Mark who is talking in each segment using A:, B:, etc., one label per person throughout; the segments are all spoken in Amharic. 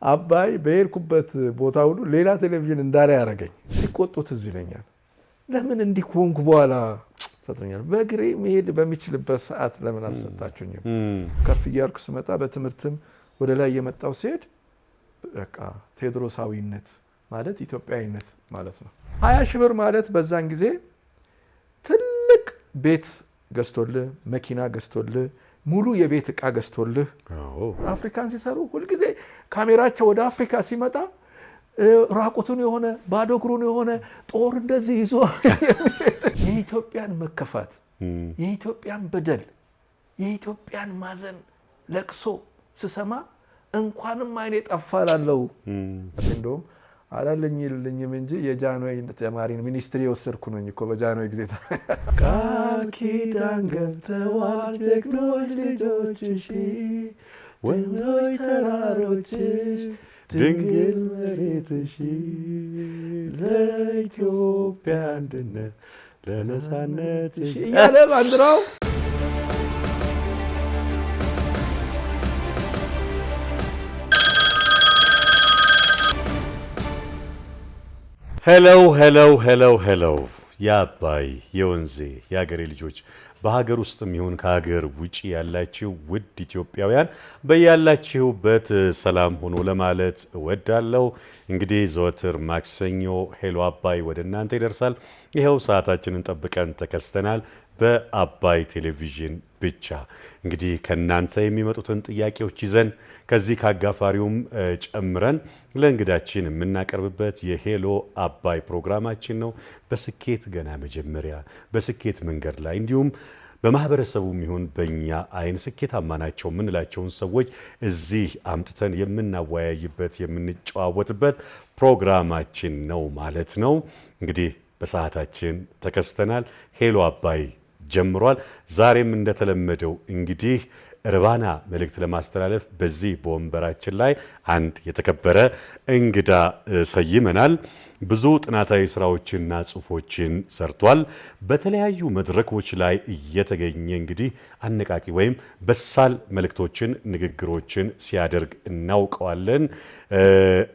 A: አባይ በሄድኩበት ቦታ ሁሉ ሌላ ቴሌቪዥን እንዳለ ያደረገኝ ሲቆጡት እዚህ ይለኛል። ለምን እንዲህ ሆንኩ በኋላ ሰጥኛል። በእግሬ መሄድ በሚችልበት ሰዓት ለምን አልሰጣችሁኝም? ከፍ እያልኩ ስመጣ በትምህርትም ወደ ላይ የመጣው ሲሄድ በቃ ቴዎድሮሳዊነት ማለት ኢትዮጵያዊነት ማለት ነው። 20 ሺህ ብር ማለት በዛን ጊዜ ትልቅ ቤት ገዝቶልህ መኪና ገዝቶልህ ሙሉ የቤት ዕቃ ገዝቶልህ አፍሪካን ሲሰሩ ሁልጊዜ ካሜራቸው ወደ አፍሪካ ሲመጣ ራቁቱን የሆነ ባዶ እግሩን የሆነ ጦር እንደዚህ ይዞ የኢትዮጵያን መከፋት የኢትዮጵያን በደል የኢትዮጵያን ማዘን ለቅሶ ስሰማ እንኳንም አይኔ ጠፋላለው። እንደውም አላለኝልኝም እንጂ የጃንሆይ ተማሪን ሚኒስትሪ ወሰድኩ ነኝ እኮ በጃንሆይ ጊዜ ቃል ኪዳን ገብተዋል ጀግኖች ልጆችሽ ወንዞች ተራሮችሽ ድንግል መሬትሽ ለኢትዮጵያ አንድነት ለነጻነትሽ እያለ ባንዲራው
B: ሄሎ ሄሎ ሄሎ ሄሎ የአባይ የወንዜ የሀገሬ ልጆች በሀገር ውስጥም ይሁን ከሀገር ውጪ ያላችሁ ውድ ኢትዮጵያውያን በያላችሁበት ሰላም ሆኖ ለማለት እወዳለሁ። እንግዲህ ዘወትር ማክሰኞ ሄሎ አባይ ወደ እናንተ ይደርሳል። ይኸው ሰዓታችንን ጠብቀን ተከስተናል በአባይ ቴሌቪዥን ብቻ። እንግዲህ ከናንተ የሚመጡትን ጥያቄዎች ይዘን ከዚህ ካጋፋሪውም ጨምረን ለእንግዳችን የምናቀርብበት የሄሎ አባይ ፕሮግራማችን ነው። በስኬት ገና መጀመሪያ በስኬት መንገድ ላይ እንዲሁም በማህበረሰቡም ይሁን በእኛ አይን ስኬታማ ናቸው የምንላቸውን ሰዎች እዚህ አምጥተን የምናወያይበት የምንጨዋወትበት ፕሮግራማችን ነው ማለት ነው። እንግዲህ በሰዓታችን ተከስተናል። ሄሎ አባይ ጀምሯል። ዛሬም እንደተለመደው እንግዲህ እርባና መልእክት ለማስተላለፍ በዚህ በወንበራችን ላይ አንድ የተከበረ እንግዳ ሰይመናል። ብዙ ጥናታዊ ስራዎችንና ጽሁፎችን ሰርቷል። በተለያዩ መድረኮች ላይ እየተገኘ እንግዲህ አነቃቂ ወይም በሳል መልእክቶችን፣ ንግግሮችን ሲያደርግ እናውቀዋለን።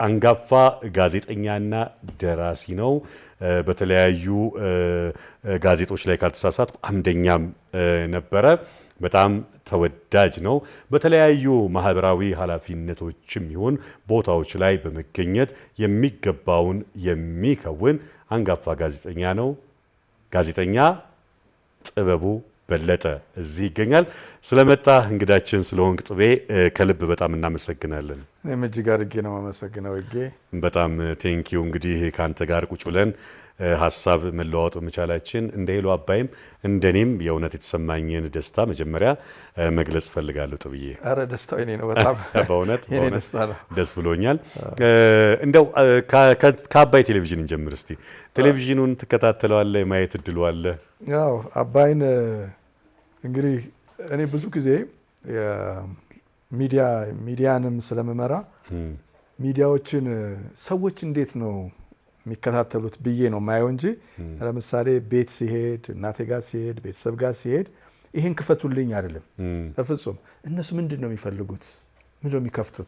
B: አንጋፋ ጋዜጠኛና ደራሲ ነው። በተለያዩ ጋዜጦች ላይ ካልተሳሳትኩ አምደኛም ነበረ። በጣም ተወዳጅ ነው። በተለያዩ ማህበራዊ ኃላፊነቶችም ይሁን ቦታዎች ላይ በመገኘት የሚገባውን የሚከውን አንጋፋ ጋዜጠኛ ነው። ጋዜጠኛ ጥበቡ በለጠ እዚህ ይገኛል። ስለመጣ እንግዳችን ስለሆንክ ጥቤ ከልብ በጣም እናመሰግናለን።
A: እኔም እጅግ አድርጌ ነው የማመሰግነው።
B: በጣም ቴንኪው። እንግዲህ ከአንተ ጋር ቁጭ ብለን ሀሳብ መለዋወጥ መቻላችን እንደ ሄሎ አባይም እንደኔም የእውነት የተሰማኝን ደስታ መጀመሪያ መግለጽ ፈልጋለሁ። ጥብዬ
A: አረ ደስታው የኔ ነው። በጣም
B: በእውነት ደስ ብሎኛል። እንደው ከአባይ ቴሌቪዥን እንጀምር እስቲ። ቴሌቪዥኑን ትከታተለዋለህ? የማየት እድሉ አለ?
A: ያው አባይን እንግዲህ እኔ ብዙ ጊዜ ሚዲያንም ስለምመራ ሚዲያዎችን ሰዎች እንዴት ነው የሚከታተሉት ብዬ ነው ማየው እንጂ ለምሳሌ ቤት ሲሄድ እናቴ ጋር ሲሄድ ቤተሰብ ጋር ሲሄድ ይሄን ክፈቱልኝ አይደለም በፍጹም። እነሱ ምንድን ነው የሚፈልጉት? ምንድን ነው የሚከፍቱት?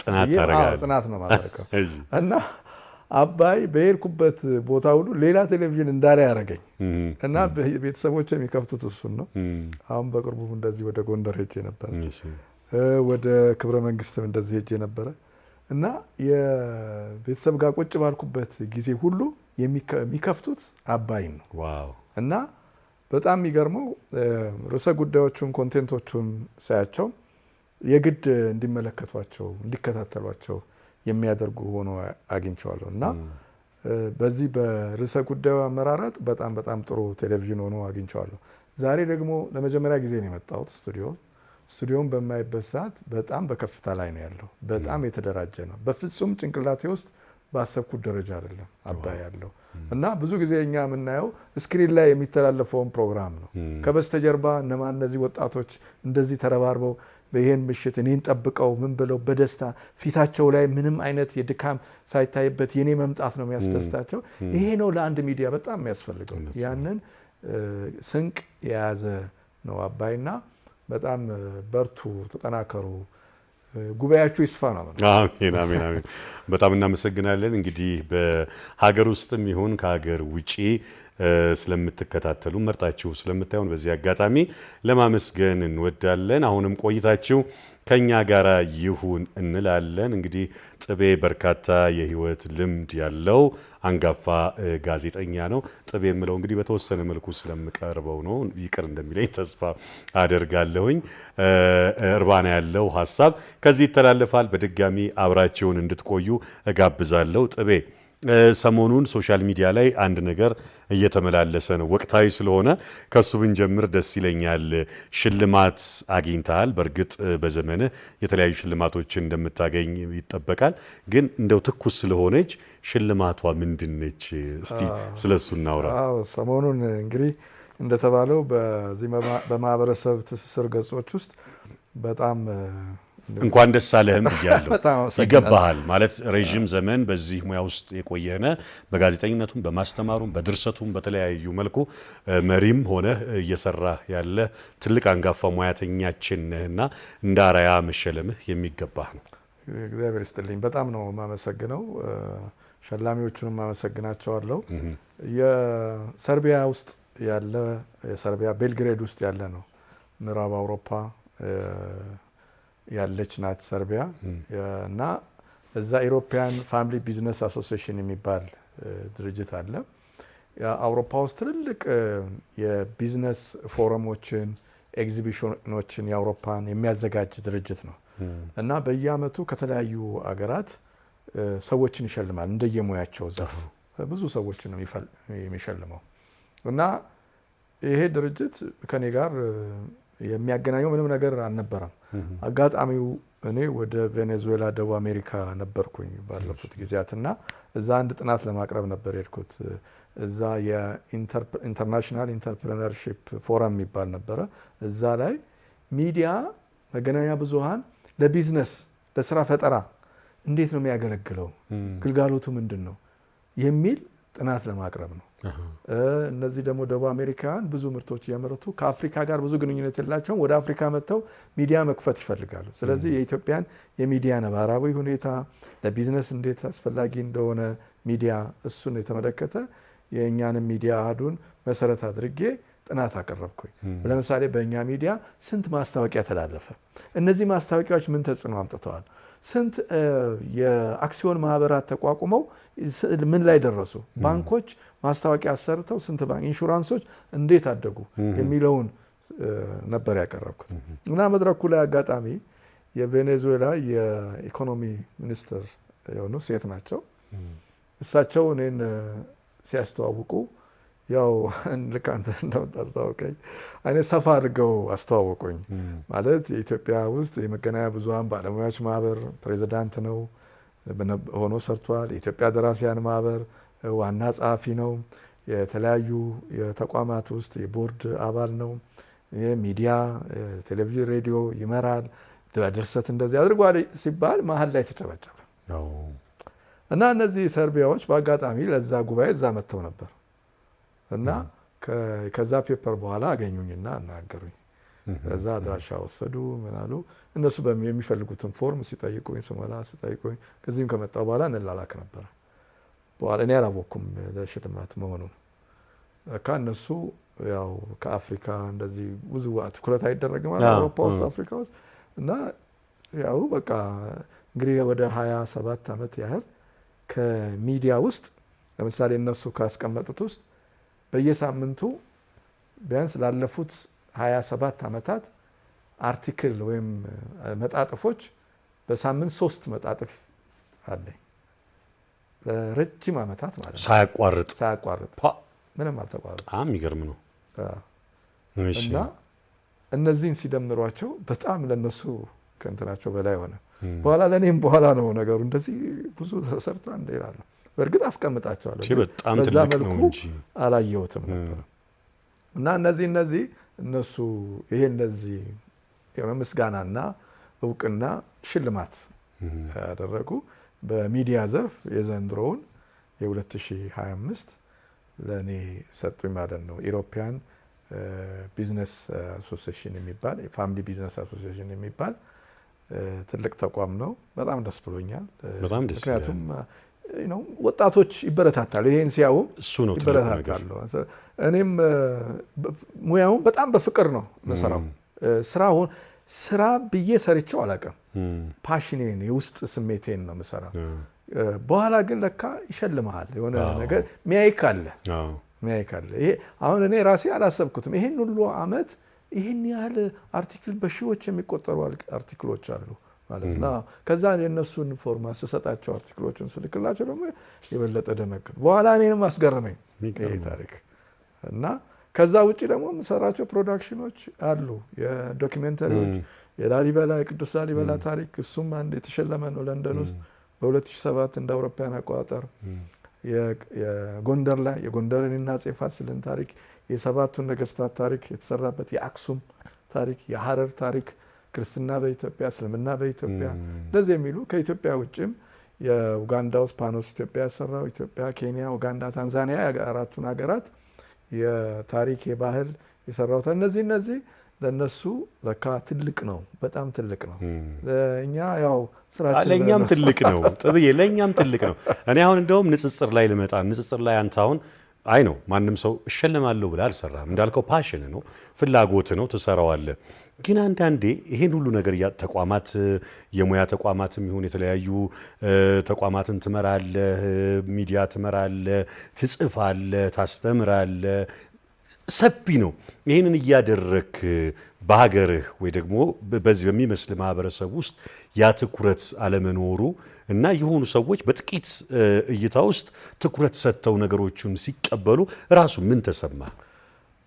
A: ጥናት ነው ማድረገው እና አባይ በሄድኩበት ቦታ ሁሉ ሌላ ቴሌቪዥን እንዳለ ያደረገኝ እና ቤተሰቦች የሚከፍቱት እሱን ነው። አሁን በቅርቡ እንደዚህ ወደ ጎንደር ሄጄ ነበር፣ ወደ ክብረ መንግስትም እንደዚህ ሄጄ ነበረ እና የቤተሰብ ጋር ቁጭ ባልኩበት ጊዜ ሁሉ የሚከፍቱት አባይን ነው። እና በጣም የሚገርመው ርዕሰ ጉዳዮቹን ኮንቴንቶቹን ሳያቸው የግድ እንዲመለከቷቸው እንዲከታተሏቸው የሚያደርጉ ሆኖ አግኝቼዋለሁ። እና በዚህ በርዕሰ ጉዳዩ አመራረጥ በጣም በጣም ጥሩ ቴሌቪዥን ሆኖ አግኝቼዋለሁ። ዛሬ ደግሞ ለመጀመሪያ ጊዜ ነው የመጣሁት ስቱዲዮን በማይበት ሰዓት በጣም በከፍታ ላይ ነው ያለው። በጣም የተደራጀ ነው። በፍጹም ጭንቅላቴ ውስጥ ባሰብኩት ደረጃ አይደለም አባይ ያለው። እና ብዙ ጊዜ እኛ የምናየው ስክሪን ላይ የሚተላለፈውን ፕሮግራም ነው። ከበስተጀርባ እነዚህ ወጣቶች እንደዚህ ተረባርበው በይሄን ምሽት እኔን ጠብቀው ምን ብለው በደስታ ፊታቸው ላይ ምንም አይነት የድካም ሳይታይበት የኔ መምጣት ነው የሚያስደስታቸው። ይሄ ነው ለአንድ ሚዲያ በጣም የሚያስፈልገው። ያንን ስንቅ የያዘ ነው አባይና በጣም በርቱ፣ ተጠናከሩ ጉባኤያችሁ ይስፋ ነው።
B: አሜን አሜን አሜን። በጣም እናመሰግናለን። እንግዲህ በሀገር ውስጥም ይሁን ከሀገር ውጪ ስለምትከታተሉ መርጣችሁ ስለምታዩን በዚህ አጋጣሚ ለማመስገን እንወዳለን። አሁንም ቆይታችሁ ከኛ ጋራ ይሁን እንላለን። እንግዲህ ጥቤ በርካታ የህይወት ልምድ ያለው አንጋፋ ጋዜጠኛ ነው። ጥቤ የምለው እንግዲህ በተወሰነ መልኩ ስለምቀርበው ነው፣ ይቅር እንደሚለኝ ተስፋ አደርጋለሁኝ። እርባና ያለው ሀሳብ ከዚህ ይተላለፋል። በድጋሚ አብራችሁን እንድትቆዩ እጋብዛለሁ። ጥቤ ሰሞኑን ሶሻል ሚዲያ ላይ አንድ ነገር እየተመላለሰ ነው፣ ወቅታዊ ስለሆነ ከሱ ብንጀምር ደስ ይለኛል። ሽልማት አግኝተሃል። በእርግጥ በዘመንህ የተለያዩ ሽልማቶችን እንደምታገኝ ይጠበቃል። ግን እንደው ትኩስ ስለሆነች ሽልማቷ ምንድነች? እስቲ ስለሱ እናውራ።
A: ሰሞኑን እንግዲህ እንደተባለው በዚህ በማህበረሰብ ትስስር ገጾች ውስጥ በጣም
B: እንኳን ደስ አለህም ብያለሁ። ይገባሃል ማለት ረዥም ዘመን በዚህ ሙያ ውስጥ የቆየነ በጋዜጠኝነቱም በማስተማሩም በድርሰቱም በተለያዩ መልኩ መሪም ሆነህ እየሰራህ ያለ ትልቅ አንጋፋ ሙያተኛችን ነህና እንደ አርአያ መሸለምህ የሚገባህ ነው።
A: እግዚአብሔር ይስጥልኝ። በጣም ነው የማመሰግነው። ሸላሚዎቹንም አመሰግናቸዋለሁ። የሰርቢያ ውስጥ ያለ የሰርቢያ ቤልግሬድ ውስጥ ያለ ነው። ምዕራብ አውሮፓ ያለች ናት ሰርቢያ እና እዛ ኢሮፒያን ፋሚሊ ቢዝነስ አሶሲዬሽን የሚባል ድርጅት አለ። አውሮፓ ውስጥ ትልልቅ የቢዝነስ ፎረሞችን፣ ኤግዚቢሽኖችን የአውሮፓን የሚያዘጋጅ ድርጅት ነው እና በየአመቱ ከተለያዩ አገራት ሰዎችን ይሸልማል እንደየሙያቸው ዘርፍ። ብዙ ሰዎችን ነው የሚሸልመው እና ይሄ ድርጅት ከኔ ጋር የሚያገናኘው ምንም ነገር አልነበረም። አጋጣሚው እኔ ወደ ቬኔዙዌላ ደቡብ አሜሪካ ነበርኩኝ ባለፉት ጊዜያትና እዛ አንድ ጥናት ለማቅረብ ነበር የሄድኩት። እዛ የኢንተርናሽናል ኢንተርፕረነርሺፕ ፎረም የሚባል ነበረ። እዛ ላይ ሚዲያ መገናኛ ብዙሃን ለቢዝነስ ለስራ ፈጠራ እንዴት ነው የሚያገለግለው፣ ግልጋሎቱ ምንድን ነው የሚል ጥናት ለማቅረብ ነው። እነዚህ ደግሞ ደቡብ አሜሪካውያን ብዙ ምርቶች እያመረቱ ከአፍሪካ ጋር ብዙ ግንኙነት የላቸውም። ወደ አፍሪካ መጥተው ሚዲያ መክፈት ይፈልጋሉ። ስለዚህ የኢትዮጵያን የሚዲያ ነባራዊ ሁኔታ ለቢዝነስ እንዴት አስፈላጊ እንደሆነ ሚዲያ እሱን የተመለከተ የእኛንም ሚዲያ አሃዱን መሰረት አድርጌ ጥናት አቀረብኩኝ። ለምሳሌ በእኛ ሚዲያ ስንት ማስታወቂያ ተላለፈ፣ እነዚህ ማስታወቂያዎች ምን ተጽዕኖ አምጥተዋል፣ ስንት የአክሲዮን ማህበራት ተቋቁመው ምን ላይ ደረሱ፣ ባንኮች ማስታወቂያ አሰርተው ስንት ባንክ፣ ኢንሹራንሶች እንዴት አደጉ የሚለውን ነበር ያቀረብኩት እና መድረኩ ላይ አጋጣሚ የቬኔዙዌላ የኢኮኖሚ ሚኒስትር የሆኑ ሴት ናቸው። እሳቸው እኔን ሲያስተዋውቁ ያው ልክ አንተ እንደምታስተዋውቀኝ አይነት ሰፋ አድርገው አስተዋወቁኝ። ማለት የኢትዮጵያ ውስጥ የመገናኛ ብዙሃን ባለሙያዎች ማህበር ፕሬዚዳንት ነው ሆኖ ሰርቷል። የኢትዮጵያ ደራሲያን ማህበር ዋና ጸሐፊ ነው። የተለያዩ የተቋማት ውስጥ የቦርድ አባል ነው። የሚዲያ ቴሌቪዥን፣ ሬዲዮ ይመራል። ድርሰት እንደዚህ አድርጓል ሲባል መሀል ላይ ተጨበጨበ እና እነዚህ ሰርቢያዎች በአጋጣሚ ለዛ ጉባኤ እዛ መጥተው ነበር እና ከዛ ፔፐር በኋላ አገኙኝና አናገሩኝ። ከዛ አድራሻ ወሰዱ። ምን አሉ እነሱ የሚፈልጉትን ፎርም ሲጠይቁኝ ስሞላ ሲጠይቁኝ ከዚህም ከመጣው በኋላ እንላላክ ነበር። በኋላ እኔ አላወኩም ለሽልማት መሆኑን። እነሱ ያው ከአፍሪካ እንደዚህ ብዙ ትኩረት አይደረግም ማለት አውሮፓ ውስጥ አፍሪካ ውስጥ እና ያው በቃ እንግዲህ ወደ 27 ዓመት ያህል ከሚዲያ ውስጥ ለምሳሌ እነሱ ካስቀመጡት ውስጥ በየሳምንቱ ቢያንስ ላለፉት 27 ዓመታት አርቲክል ወይም መጣጥፎች በሳምንት 3 መጣጥፍ አለኝ ለረጅም ዓመታት ማለት ነው። ሳያቋርጥ ምንም አልተቋረጠ።
B: በጣም የሚገርም ነው።
A: እና እነዚህን ሲደምሯቸው በጣም ለነሱ ከእንትናቸው በላይ ሆነ። በኋላ ለእኔም በኋላ ነው ነገሩ እንደዚህ ብዙ ተሰርቷ እንደይላለ በእርግጥ አስቀምጣቸዋለሁ።
B: በጣም
A: በዛ
B: ትልቅ
A: መልኩ
B: ነው እንጂ
A: አላየሁትም ነበር። እና እነዚህ እነሱ ይሄ እንደዚህ ምስጋናና እውቅና ሽልማት ያደረጉ በሚዲያ ዘርፍ የዘንድሮውን የ2025 ለእኔ ሰጡኝ ማለት ነው። ኢሮፒያን ቢዝነስ አሶሲዬሽን የሚባል የፋሚሊ ቢዝነስ አሶሲዬሽን የሚባል ትልቅ ተቋም ነው። በጣም ደስ ብሎኛል።
B: በጣም ደስ
A: ምክንያቱም ወጣቶች ይበረታታሉ። ይሄን ሲያዩ
B: እሱ ነው ትልቁ ነገር።
A: እኔም ሙያውን በጣም በፍቅር ነው የምሰራው። ስራ ብዬ ሰርቼው አላውቅም። ፓሽኔን የውስጥ ስሜቴን ነው የምሰራው። በኋላ ግን ለካ ይሸልምሃል የሆነ ነገር ሚያይክ አለ። ይሄ አሁን እኔ ራሴ አላሰብኩትም። ይሄን ሁሉ አመት ይሄን ያህል አርቲክል በሺዎች የሚቆጠሩ አርቲክሎች አሉ ማለት ነው። ከዛ የነሱን ፎርማት ስሰጣቸው አርቲክሎችን ስልክላቸው ደግሞ የበለጠ ደነገጥኩ። በኋላ እኔንም አስገረመኝ ይሄ ታሪክ እና ከዛ ውጪ ደግሞ የምሰራቸው ፕሮዳክሽኖች አሉ። የዶኪሜንተሪዎች የላሊበላ የቅዱስ ላሊበላ ታሪክ እሱም አንድ የተሸለመ ነው ለንደን ውስጥ በ2007 እንደ አውሮፓውያን አቆጣጠር። የጎንደር ላይ የጎንደርን አፄ ፋሲልን ታሪክ፣ የሰባቱን ነገስታት ታሪክ የተሰራበት የአክሱም ታሪክ፣ የሐረር ታሪክ፣ ክርስትና በኢትዮጵያ እስልምና በኢትዮጵያ እንደዚህ የሚሉ ከኢትዮጵያ ውጭም የኡጋንዳ ውስጥ ፓኖስ ኢትዮጵያ ያሰራው ኢትዮጵያ፣ ኬንያ፣ ኡጋንዳ፣ ታንዛኒያ አራቱን ሀገራት የታሪክ የባህል የሰራው እነዚህ ለነሱ ለካ ትልቅ ነው፣ በጣም ትልቅ ነው። ለኛ ያው ስራችን
B: ለኛም ትልቅ ነው ጥብዬ፣ ለኛም ትልቅ ነው። እኔ አሁን እንደውም ንጽጽር ላይ ልመጣ ንጽጽር ላይ አንተ አሁን አይ ነው ማንም ሰው እሸለማለሁ ብለህ አልሰራም። እንዳልከው ፓሽን ነው፣ ፍላጎት ነው፣ ትሰራዋለህ። ግን አንዳንዴ ይሄን ሁሉ ነገር ተቋማት የሙያ ተቋማትም ይሁን የተለያዩ ተቋማትን ትመራለህ፣ ሚዲያ ትመራለህ፣ ትጽፋለህ፣ ታስተምራለህ፣ ሰፊ ነው። ይሄንን እያደረክ በሀገርህ ወይ ደግሞ በዚህ በሚመስል ማህበረሰብ ውስጥ ያ ትኩረት አለመኖሩ እና የሆኑ ሰዎች በጥቂት እይታ ውስጥ ትኩረት ሰጥተው ነገሮችን ሲቀበሉ ራሱ ምን ተሰማ?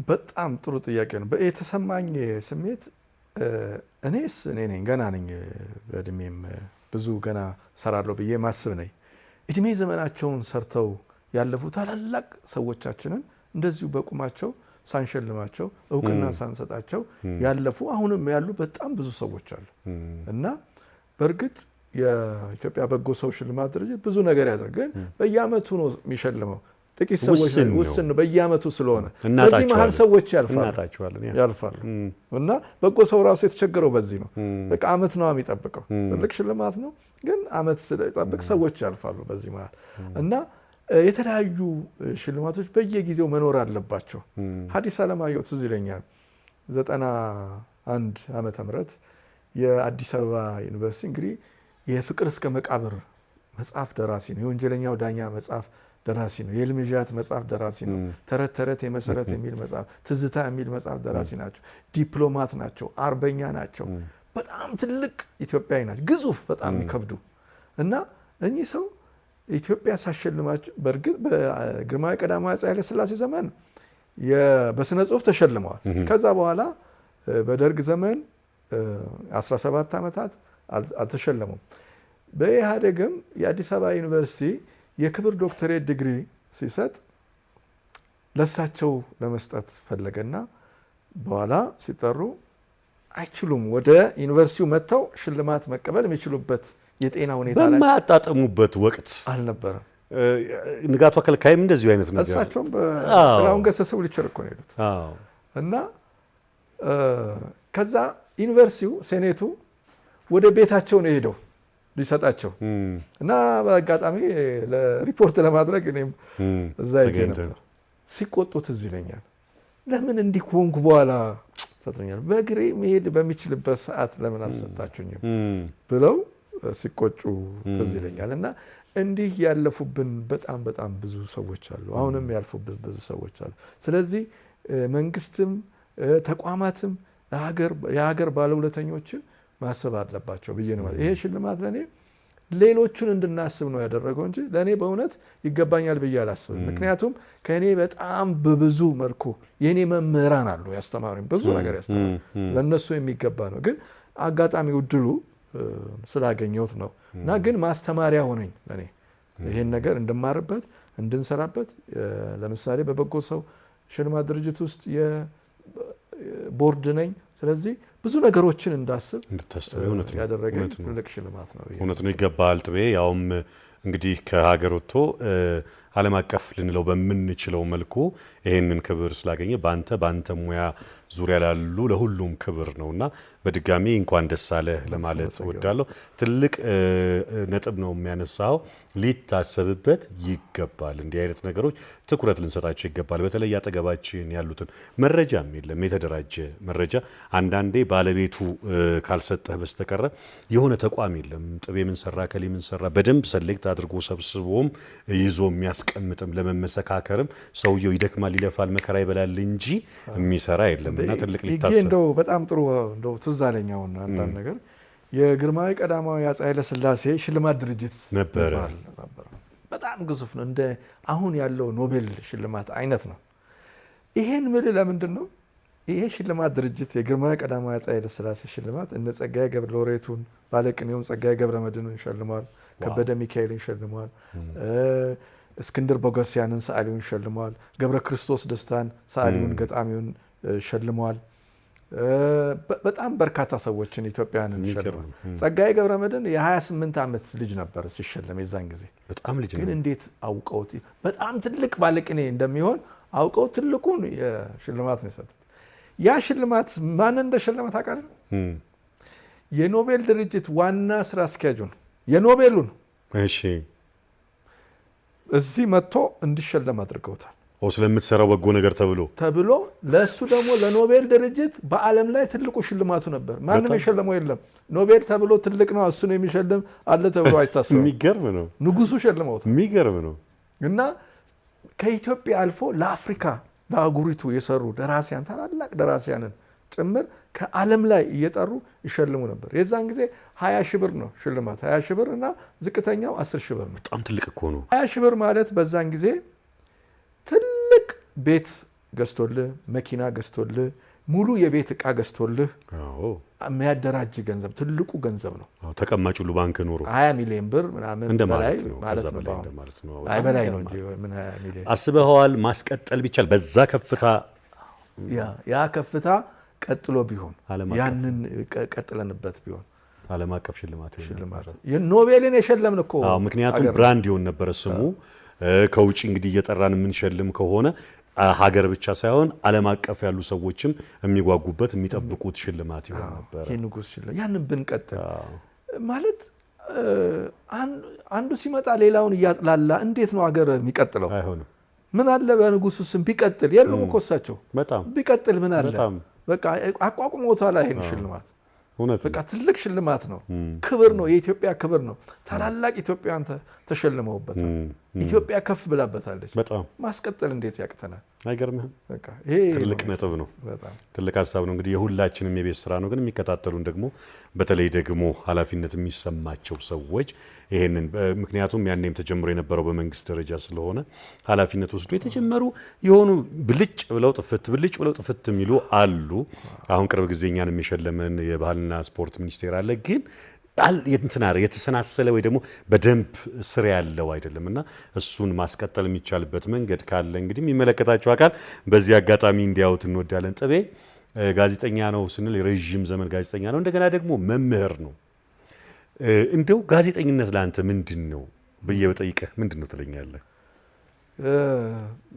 A: በጣም ጥሩ ጥያቄ ነው። የተሰማኝ ስሜት እኔ ነኝ ገና ነኝ፣ በእድሜም ብዙ ገና ሰራለሁ ብዬ ማስብ ነኝ። እድሜ ዘመናቸውን ሰርተው ያለፉ ታላላቅ ሰዎቻችንን እንደዚሁ በቁማቸው ሳንሸልማቸው እውቅና ሳንሰጣቸው ያለፉ አሁንም ያሉ በጣም ብዙ ሰዎች አሉ እና በእርግጥ የኢትዮጵያ በጎ ሰው ሽልማት ድርጅት ብዙ ነገር ያደርጋል። በየአመቱ ነው የሚሸልመው። ጥቂት ሰዎች ውስን በየአመቱ ስለሆነ በዚህ መሀል ሰዎች ያልፋሉ እና በጎ ሰው ራሱ የተቸገረው በዚህ ነው። በቃ አመት ነው የሚጠብቀው። ትልቅ ሽልማት ነው ግን አመት ስለጠብቅ ሰዎች ያልፋሉ በዚህ መሀል እና የተለያዩ ሽልማቶች በየጊዜው መኖር አለባቸው። ሐዲስ ዓለማየሁ ትዝ ይለኛል 91 ዓመተ ምህረት የአዲስ አበባ ዩኒቨርሲቲ እንግዲህ የፍቅር እስከ መቃብር መጽሐፍ ደራሲ ነው። የወንጀለኛው ዳኛ መጽሐፍ ደራሲ ነው። የልምዣት መጽሐፍ ደራሲ ነው። ተረት ተረት የመሰረት የሚል መጽሐፍ፣ ትዝታ የሚል መጽሐፍ ደራሲ ናቸው። ዲፕሎማት ናቸው። አርበኛ ናቸው። በጣም ትልቅ ኢትዮጵያዊ ናቸው። ግዙፍ በጣም የሚከብዱ እና እኚህ ሰው ኢትዮጵያ ሳሸልማቸው በእርግጥ በግርማዊ ቀዳማዊ አፄ ኃይለ ሥላሴ ዘመን በስነ ጽሁፍ ተሸልመዋል። ከዛ በኋላ በደርግ ዘመን 17 ዓመታት አልተሸለሙም። በኢህአዴግም የአዲስ አበባ ዩኒቨርሲቲ የክብር ዶክተሬት ዲግሪ ሲሰጥ ለሳቸው ለመስጠት ፈለገና በኋላ ሲጠሩ አይችሉም፣ ወደ ዩኒቨርሲቲው መጥተው ሽልማት መቀበል የሚችሉበት የጤና ሁኔታ ላይ
B: በማያጣጥሙበት ወቅት
A: አልነበረም።
B: ንጋቱ አከልካይም እንደዚሁ አይነት ነገር
A: እሳቸውም በጥላሁን ገሰሰ ዊልቸር እኮ ነው የሄዱት እና ከዛ ዩኒቨርሲቲው ሴኔቱ ወደ ቤታቸው ነው የሄደው ሊሰጣቸው እና በአጋጣሚ ለሪፖርት ለማድረግ እኔም እዛ ሄጄ ነበር። ሲቆጡት እዚህ ይለኛል፣ ለምን እንዲህ ከሆንኩ በኋላ ሰጥቶኛል፣ በእግሬ መሄድ በሚችልበት ሰዓት ለምን አልሰጣችሁኝም ብለው ሲቆጩ ትዝ ይለኛል። እና እንዲህ ያለፉብን በጣም በጣም ብዙ ሰዎች አሉ፣ አሁንም ያልፉብን ብዙ ሰዎች አሉ። ስለዚህ መንግስትም ተቋማትም የሀገር ባለውለተኞችን ማሰብ አለባቸው ብዬ ነው። ይሄ ሽልማት ለኔ ሌሎቹን እንድናስብ ነው ያደረገው እንጂ ለኔ በእውነት ይገባኛል ብዬ አላስብም። ምክንያቱም ከኔ በጣም በብዙ መልኩ የኔ መምህራን አሉ ያስተማሩኝ፣ ብዙ ነገር ያስተማሩ፣ ለነሱ የሚገባ ነው። ግን አጋጣሚው እድሉ ስላገኘሁት ነው እና ግን ማስተማሪያ ሆነኝ ለኔ ይሄን ነገር እንድማርበት እንድንሰራበት። ለምሳሌ በበጎ ሰው ሽልማት ድርጅት ውስጥ የቦርድ ነኝ። ስለዚህ ብዙ ነገሮችን እንዳስብ ያደረገኝ ትልቅ ሽልማት ነው።
B: እውነት ነው፣ ይገባል ጥቤ። ያውም እንግዲህ ከሀገር ወጥቶ ዓለም አቀፍ ልንለው በምንችለው መልኩ ይሄንን ክብር ስላገኘ ባንተ ሙያ ዙሪያ ላሉ ለሁሉም ክብር ነውና በድጋሚ እንኳን ደስ አለህ ለማለት እወዳለሁ። ትልቅ ነጥብ ነው የሚያነሳው። ሊታሰብበት ይገባል። እንዲህ አይነት ነገሮች ትኩረት ልንሰጣቸው ይገባል። በተለይ አጠገባችን ያሉትን መረጃም የለም የተደራጀ መረጃ አንዳንዴ ባለቤቱ ካልሰጠህ በስተቀረ የሆነ ተቋም የለም። ጥቤ ምን ሰራ ከሌ ምን ሰራ በደንብ ሰሌክት አድርጎ ሰብስቦም ይዞ የሚያስቀምጥም ለመመሰካከርም ሰውየው ይደክማል፣ ይለፋል፣ መከራ ይበላል እንጂ የሚሰራ የለም። እና ትልቅ ሊታሰብ
A: እንደው በጣም ጥሩ እንደው ትዝ አለኝ አሁን አንዳንድ ነገር የግርማዊ ቀዳማዊ አፄ ኃይለ ሥላሴ ሽልማት ድርጅት
B: ነበረ።
A: በጣም ግዙፍ ነው። እንደ አሁን ያለው ኖቤል ሽልማት አይነት ነው። ይሄን ምል ለምንድን ነው ይሄ ሽልማት ድርጅት የግርማዊ ቀዳማዊ አፄ ኃይለ ሥላሴ ሽልማት እነ ጸጋዬ ገብረ ሎሬቱን ባለቅኔውም ጸጋዬ ገብረ መድኅንን ሸልሟል። ከበደ ሚካኤልን ሸልሟል። እስክንድር ቦጎሲያንን ሰዓሊውን ሸልሟል። ገብረ ክርስቶስ ደስታን ሰዓሊውን ገጣሚውን ሸልሟል። በጣም በርካታ ሰዎችን ኢትዮጵያውያንን ሸልሟል። ጸጋዬ ገብረ መድኅን የ28 ዓመት ልጅ ነበር ሲሸለም የዛን ጊዜ።
B: በጣም ልጅ
A: ግን እንዴት አውቀውት በጣም ትልቅ ባለቅኔ እንደሚሆን አውቀው ትልቁን የሽልማት ነው የሰጡት። ያ ሽልማት ማን እንደሸለመ ታውቃለህ? የኖቤል ድርጅት ዋና ስራ አስኪያጁን የኖቤሉን
B: እሺ
A: እዚህ መጥቶ እንዲሸለም አድርገውታል።
B: ስለምትሰራው በጎ ነገር ተብሎ ለሱ ደግሞ ለኖቤል ድርጅት በዓለም ላይ ትልቁ ሽልማቱ ነበር። ማንም የሸለመው የለም። ኖቤል ተብሎ ትልቅ ነው እሱ ነው የሚሸልም አለ ተብሎ አይታሰብም። የሚገርም ነው።
A: ንጉሱ ሸልመውታል።
B: የሚገርም ነው።
A: እና ከኢትዮጵያ አልፎ ለአፍሪካ ለአህጉሪቱ የሰሩ ደራሲያን ታላላቅ ደራሲያንን ጭምር ከዓለም ላይ እየጠሩ ይሸልሙ ነበር። የዛን ጊዜ 20 ሺህ ብር ነው ሽልማት። 20 ሺህ ብር እና ዝቅተኛው 10 ሺህ ብር ነው።
B: በጣም ትልቅ እኮ ነው።
A: 20 ሺህ ብር ማለት በዛን ጊዜ ትልቅ ቤት ገዝቶልህ፣ መኪና ገዝቶልህ፣ ሙሉ የቤት ዕቃ ገዝቶልህ የሚያደራጅ ገንዘብ ትልቁ ገንዘብ ነው።
B: ተቀማጭ ሁሉ ባንክ ኖሮ
A: 20 ሚሊዮን ብር ምናምን
B: እንደማለት
A: ነው። አይ በላይ ነው እንጂ ምን 20 ሚሊዮን
B: አስበኸዋል? ማስቀጠል ቢቻል በዛ ከፍታ
A: ያ ከፍታ ቀጥሎ ቢሆን ያንን ቀጥለንበት ቢሆን
B: ዓለም አቀፍ ሽልማት
A: ኖቤልን የሸለምን እኮ
B: ምክንያቱም ብራንድ ይሆን ነበረ ስሙ። ከውጭ እንግዲህ እየጠራን የምንሸልም ከሆነ ሀገር ብቻ ሳይሆን ዓለም አቀፍ ያሉ ሰዎችም የሚጓጉበት የሚጠብቁት ሽልማት ይሆን ነበር።
A: ይሄ ንጉስ ሽልማት ያንን ብንቀጥል ማለት አንዱ ሲመጣ ሌላውን እያጥላላ እንዴት ነው ሀገር የሚቀጥለው?
B: አይሆንም።
A: ምን አለ በንጉሱ ስም ቢቀጥል የሉም እኮ እሳቸው ቢቀጥል ምን አለ? በቃ አቋቁሞታል ይሄን ሽልማት። በቃ ትልቅ ሽልማት ነው። ክብር ነው። የኢትዮጵያ ክብር ነው። ታላላቅ ኢትዮጵያውያን ተሸልመውበታል። ኢትዮጵያ ከፍ ብላበታለች። ማስቀጠል እንዴት ያቅተናል?
B: አይገርምህም? ይሄ ትልቅ ነጥብ ነው። ትልቅ ሀሳብ ነው። እንግዲህ የሁላችንም የቤት ስራ ነው። ግን የሚከታተሉን ደግሞ በተለይ ደግሞ ኃላፊነት የሚሰማቸው ሰዎች ይሄንን ምክንያቱም ያኔም ተጀምሮ የነበረው በመንግስት ደረጃ ስለሆነ ኃላፊነት ወስዶ የተጀመሩ የሆኑ ብልጭ ብለው ጥፍት የሚሉ አሉ። አሁን ቅርብ ጊዜ እኛን የሚሸለመን የባህልና ስፖርት ሚኒስቴር አለ። ግን የተሰናሰለ ወይ ደግሞ በደንብ ስር ያለው አይደለም እና እሱን ማስቀጠል የሚቻልበት መንገድ ካለ እንግዲህ የሚመለከታቸው አካል በዚህ አጋጣሚ እንዲያዩት እንወዳለን። ጥቤ ጋዜጠኛ ነው ስንል የረዥም ዘመን ጋዜጠኛ ነው፣ እንደገና ደግሞ መምህር ነው። እንደው ጋዜጠኝነት ለአንተ ምንድን ነው ብዬ በጠይቀህ ምንድን ነው ትለኛለህ?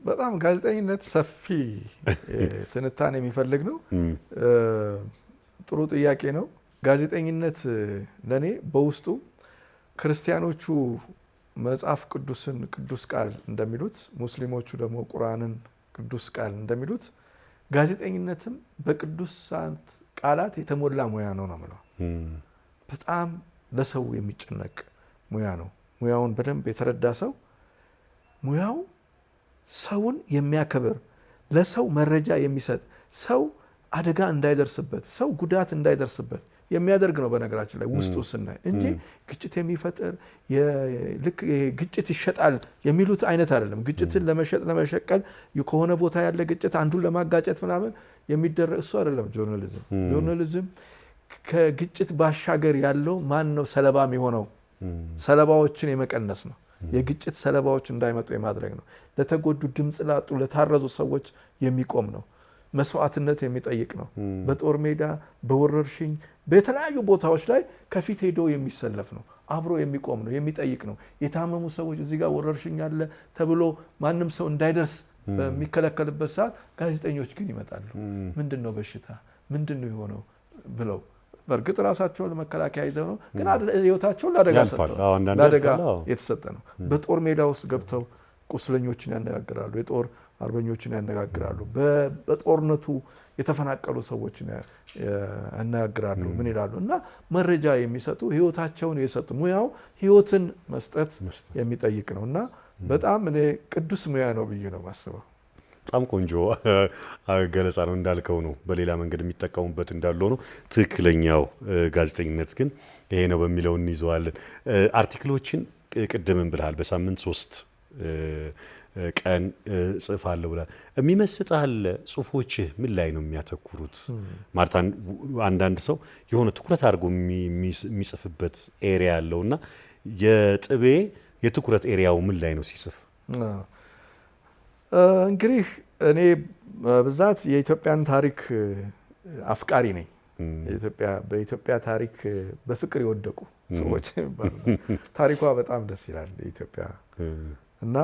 A: በጣም ጋዜጠኝነት ሰፊ ትንታኔ የሚፈልግ ነው። ጥሩ ጥያቄ ነው። ጋዜጠኝነት ለኔ በውስጡ ክርስቲያኖቹ መጽሐፍ ቅዱስን ቅዱስ ቃል እንደሚሉት፣ ሙስሊሞቹ ደግሞ ቁርአንን ቅዱስ ቃል እንደሚሉት ጋዜጠኝነትም በቅዱሳት ቃላት የተሞላ ሙያ ነው የምለው። በጣም ለሰው የሚጨነቅ ሙያ ነው። ሙያውን በደንብ የተረዳ ሰው ሙያው ሰውን የሚያከብር ለሰው መረጃ የሚሰጥ ሰው አደጋ እንዳይደርስበት ሰው ጉዳት እንዳይደርስበት የሚያደርግ ነው። በነገራችን ላይ ውስጡ ስናይ እንጂ ግጭት የሚፈጥር ልክ ግጭት ይሸጣል የሚሉት አይነት አይደለም። ግጭትን ለመሸጥ ለመሸቀል ከሆነ ቦታ ያለ ግጭት አንዱን ለማጋጨት ምናምን የሚደረግ እሱ አይደለም ጆርናሊዝም። ጆርናሊዝም ከግጭት ባሻገር ያለው ማን ነው ሰለባ የሚሆነው? ሰለባዎችን የመቀነስ ነው። የግጭት ሰለባዎች እንዳይመጡ የማድረግ ነው። ለተጎዱ ድምፅ ላጡ ለታረዙ ሰዎች የሚቆም ነው። መስዋዕትነት የሚጠይቅ ነው። በጦር ሜዳ በወረርሽኝ በተለያዩ ቦታዎች ላይ ከፊት ሄዶ የሚሰለፍ ነው። አብሮ የሚቆም ነው፣ የሚጠይቅ ነው። የታመሙ ሰዎች እዚህ ጋር ወረርሽኝ አለ ተብሎ ማንም ሰው እንዳይደርስ በሚከለከልበት ሰዓት ጋዜጠኞች ግን ይመጣሉ። ምንድነው በሽታ ምንድነው የሆነው ብለው በእርግጥ ራሳቸውን ለመከላከያ ይዘው ነው፣ ግን ህይወታቸውን ለአደጋ የተሰጠ ነው። በጦር ሜዳ ውስጥ ገብተው ቁስለኞችን ያነጋግራሉ፣ የጦር አርበኞችን ያነጋግራሉ፣ በጦርነቱ የተፈናቀሉ ሰዎችን ያነጋግራሉ። ምን ይላሉ? እና መረጃ የሚሰጡ ህይወታቸውን የሰጡ ሙያው ህይወትን መስጠት የሚጠይቅ ነው እና በጣም እኔ ቅዱስ ሙያ ነው ብዬ ነው ማስበው።
B: በጣም ቆንጆ ገለጻ ነው። እንዳልከው ነው፣ በሌላ መንገድ የሚጠቀሙበት እንዳለው ነው። ትክክለኛው ጋዜጠኝነት ግን ይሄ ነው በሚለው እንይዘዋለን። አርቲክሎችን ቅድምን ብለሃል፣ በሳምንት 3 ቀን ጽፋለሁ ብለሃል። የሚመስጥሃል ጽሁፎችህ ምን ላይ ነው የሚያተኩሩት? ማለት አንዳንድ ሰው የሆነ ትኩረት አድርጎ የሚጽፍበት ኤሪያ ያለውና የጥቤ የትኩረት ኤሪያው ምን ላይ ነው ሲጽፍ?
A: እንግዲህ እኔ በብዛት የኢትዮጵያን ታሪክ አፍቃሪ ነኝ። በኢትዮጵያ ታሪክ በፍቅር የወደቁ ሰዎች ታሪኳ በጣም ደስ ይላል የኢትዮጵያ እና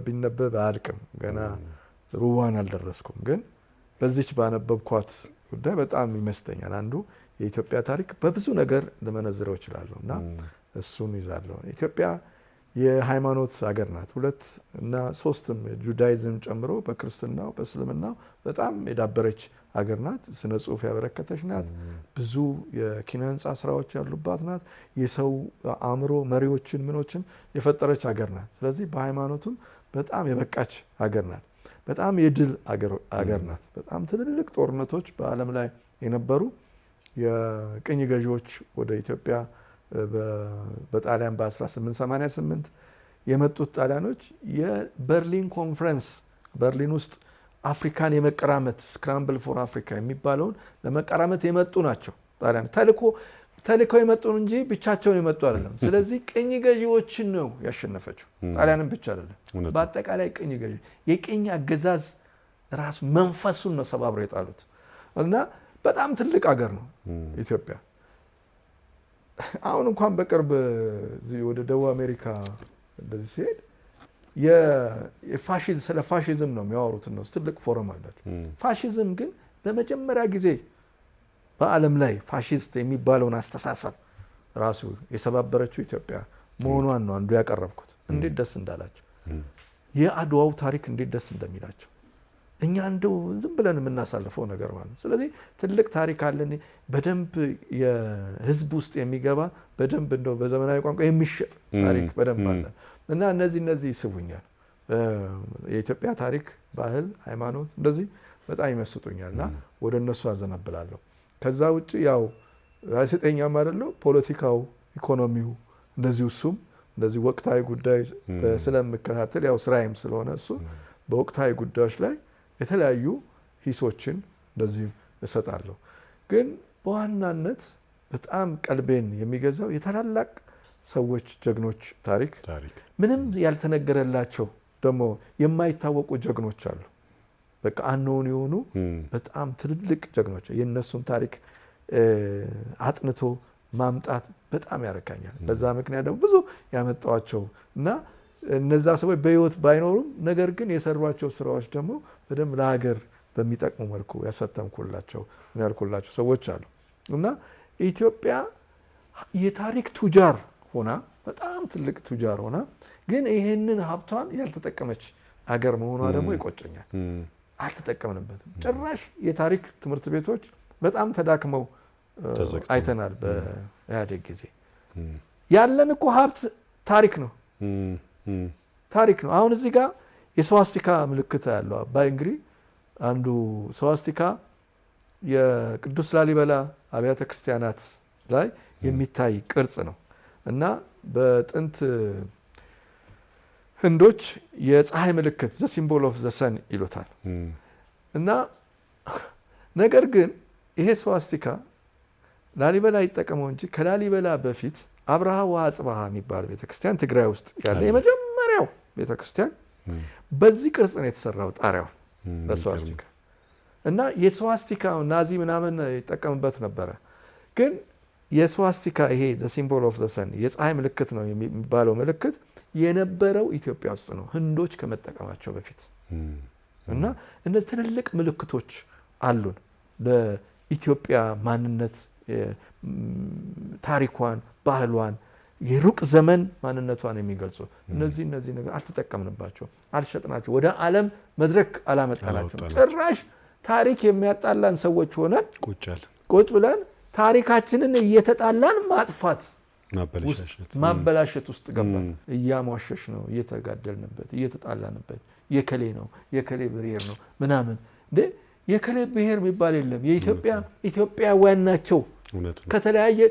A: ቢነበብ አያልቅም። ገና ሩዋን አልደረስኩም፣ ግን በዚች ባነበብኳት ጉዳይ በጣም ይመስጠኛል። አንዱ የኢትዮጵያ ታሪክ በብዙ ነገር ልመነዝረው እችላለሁ እና እሱን ይዛለሁ። ኢትዮጵያ የሃይማኖት ሀገር ናት። 2 እና 3ም ጁዳይዝም ጨምሮ በክርስትናው በእስልምናው በጣም የዳበረች ሀገር ናት። ስነ ጽሁፍ ያበረከተች ናት። ብዙ የኪነ ህንፃ ስራዎች ያሉባት ናት። የሰው አእምሮ መሪዎችን ምኖችን የፈጠረች ሀገር ናት። ስለዚህ በሃይማኖቱም በጣም የበቃች ሀገር ናት። በጣም የድል ሀገር ናት። በጣም ትልልቅ ጦርነቶች በዓለም ላይ የነበሩ የቅኝ ገዢዎች ወደ ኢትዮጵያ በጣሊያን በ1888 የመጡት ጣሊያኖች የበርሊን ኮንፈረንስ በርሊን ውስጥ አፍሪካን የመቀራመት ስክራምብል ፎር አፍሪካ የሚባለውን ለመቀራመት የመጡ ናቸው። ጣሊያን ተልከው የመጡ እንጂ ብቻቸውን የመጡ አይደለም። ስለዚህ ቅኝ ገዢዎችን ነው ያሸነፈችው፣ ጣሊያንን ብቻ አይደለም። በአጠቃላይ ቅኝ ገዢ የቅኝ አገዛዝ ራስ መንፈሱን ነው ሰባብረው የጣሉት እና በጣም ትልቅ ሀገር ነው ኢትዮጵያ። አሁን እንኳን በቅርብ ወደ ደቡብ አሜሪካ እንደዚህ ሲሄድ ስለ ፋሺዝም ነው የሚያወሩት። ነው ትልቅ ፎረም አላቸው። ፋሺዝም ግን በመጀመሪያ ጊዜ በዓለም ላይ ፋሺስት የሚባለውን አስተሳሰብ ራሱ የሰባበረችው ኢትዮጵያ መሆኗን ነው አንዱ ያቀረብኩት። እንዴት ደስ እንዳላቸው የአድዋው ታሪክ እንዴት ደስ እንደሚላቸው እኛ እንደው ዝም ብለን የምናሳልፈው ነገር ማለት ነው። ስለዚህ ትልቅ ታሪክ አለን፣ በደንብ የህዝብ ውስጥ የሚገባ በደንብ እንደው በዘመናዊ ቋንቋ የሚሸጥ ታሪክ በደንብ አለ እና እነዚህ ይስቡኛል። የኢትዮጵያ ታሪክ፣ ባህል፣ ሃይማኖት እንደዚህ በጣም ይመስጡኛልና ወደ እነሱ አዘነብላለሁ። ከዛ ውጪ ያው ጋዜጠኛም አይደለው፣ ፖለቲካው፣ ኢኮኖሚው እሱም እንደዚህ ወቅታዊ ጉዳይ ስለምከታተል ያው ስራዬም ስለሆነ እሱ በወቅታዊ ጉዳዮች ላይ የተለያዩ ሂሶችን እንደዚህ እሰጣለሁ። ግን በዋናነት በጣም ቀልቤን የሚገዛው የታላላቅ ሰዎች ጀግኖች ታሪክ ምንም ያልተነገረላቸው ደግሞ የማይታወቁ ጀግኖች አሉ። በቃ አንሆን የሆኑ በጣም ትልልቅ ጀግኖች የነሱን ታሪክ አጥንቶ ማምጣት በጣም ያረካኛል። በዛ ምክንያት ደግሞ ብዙ ያመጣዋቸው እና እነዛ ሰዎች በህይወት ባይኖሩም ነገር ግን የሰሯቸው ስራዎች ደግሞ በደንብ ለሀገር በሚጠቅሙ መልኩ ያሳተምኩላቸው ያልኩላቸው ሰዎች አሉ እና ኢትዮጵያ የታሪክ ቱጃር ሆና በጣም ትልቅ ቱጃር ሆና ግን ይሄንን ሀብቷን ያልተጠቀመች ሀገር መሆኗ ደግሞ ይቆጨኛል። አልተጠቀምንበትም። ጭራሽ የታሪክ ትምህርት ቤቶች በጣም ተዳክመው አይተናል። በኢህአዴግ ጊዜ ያለን እኮ ሀብት ታሪክ ነው ታሪክ ነው። አሁን እዚህ ጋር የስዋስቲካ ምልክት ያለው አባይ እንግዲህ አንዱ ስዋስቲካ የቅዱስ ላሊበላ አብያተ ክርስቲያናት ላይ የሚታይ ቅርጽ ነው እና በጥንት ህንዶች የፀሐይ ምልክት ዘ ሲምቦል ኦፍ ዘ ሰን ይሉታል እና ነገር ግን ይሄ ስዋስቲካ ላሊበላ ይጠቀመው እንጂ ከላሊበላ በፊት አብርሃ ወአጽብሃ የሚባል ቤተክርስቲያን ትግራይ ውስጥ ያለ የመጀመሪያው ቤተክርስቲያን በዚህ ቅርጽ ነው የተሰራው ጣሪያው በስዋስቲካ እና የስዋስቲካ ናዚ ምናምን ይጠቀምበት ነበረ። ግን የስዋስቲካ ይሄ ዘ ሲምቦል ኦፍ ዘ ሰን የፀሐይ ምልክት ነው የሚባለው ምልክት የነበረው ኢትዮጵያ ውስጥ ነው ህንዶች ከመጠቀማቸው በፊት እና እነዚህ ትልልቅ ምልክቶች አሉን ለኢትዮጵያ ማንነት ታሪኳን ባህሏን የሩቅ ዘመን ማንነቷን የሚገልጹ እነዚህ ነገር አልተጠቀምንባቸው አልሸጥናቸው ወደ ዓለም መድረክ አላመጣናቸው ጭራሽ ታሪክ የሚያጣላን ሰዎች ሆነን ቁጭ ብለን ታሪካችንን እየተጣላን ማጥፋት ማበላሸት ውስጥ ገባን እያሟሸሽ ነው እየተጋደልንበት እየተጣላንበት የከሌ ነው የከሌ ብሔር ነው ምናምን እንዴ የከሌ ብሔር የሚባል የለም ኢትዮጵያውያን ናቸው ከተለያየ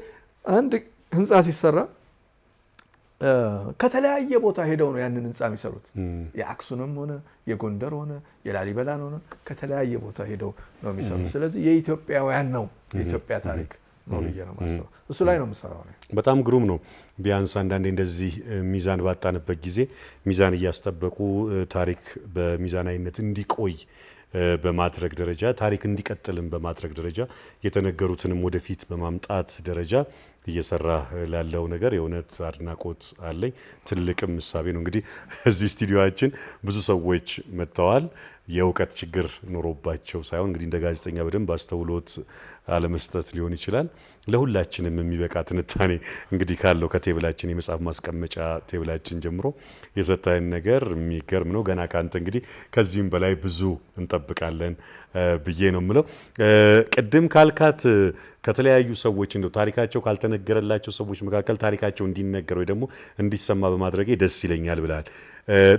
A: አንድ ህንጻ ሲሰራ ከተለያየ ቦታ ሄደው ነው ያንን ህንጻ የሚሰሩት የአክሱምም ሆነ የጎንደር ሆነ የላሊበላን ሆነ ከተለያየ ቦታ ሄደው ነው የሚሰሩት ስለዚህ የኢትዮጵያውያን ነው የኢትዮጵያ ታሪክ ነው ነው ማለት እሱ ላይ ነው የምሰራው
B: በጣም ግሩም ነው ቢያንስ አንዳንዴ እንደዚህ ሚዛን ባጣንበት ጊዜ ሚዛን እያስጠበቁ ታሪክ በሚዛናዊነት እንዲቆይ በማድረግ ደረጃ ታሪክ እንዲቀጥልም በማድረግ ደረጃ የተነገሩትንም ወደፊት በማምጣት ደረጃ እየሰራ ላለው ነገር የእውነት አድናቆት አለኝ ትልቅም ምሳቤ ነው እንግዲህ እዚህ ስቱዲዮአችን ብዙ ሰዎች መጥተዋል የእውቀት ችግር ኖሮባቸው ሳይሆን እንግዲህ እንደ ጋዜጠኛ በደንብ አስተውሎት አለመስጠት ሊሆን ይችላል ለሁላችንም የሚበቃ ትንታኔ እንግዲህ ካለው ከቴብላችን የመጽሐፍ ማስቀመጫ ቴብላችን ጀምሮ የሰጣን ነገር የሚገርም ነው ገና ካንተ እንግዲህ ከዚህም በላይ ብዙ እንጠብቃለን ብዬ ነው የምለው ቅድም ካልካት ከተለያዩ ሰዎች እንደው ታሪካቸው ካልተነገረላቸው ሰዎች መካከል ታሪካቸው እንዲነገር ወይ ደግሞ እንዲሰማ በማድረግ ደስ ይለኛል ብላል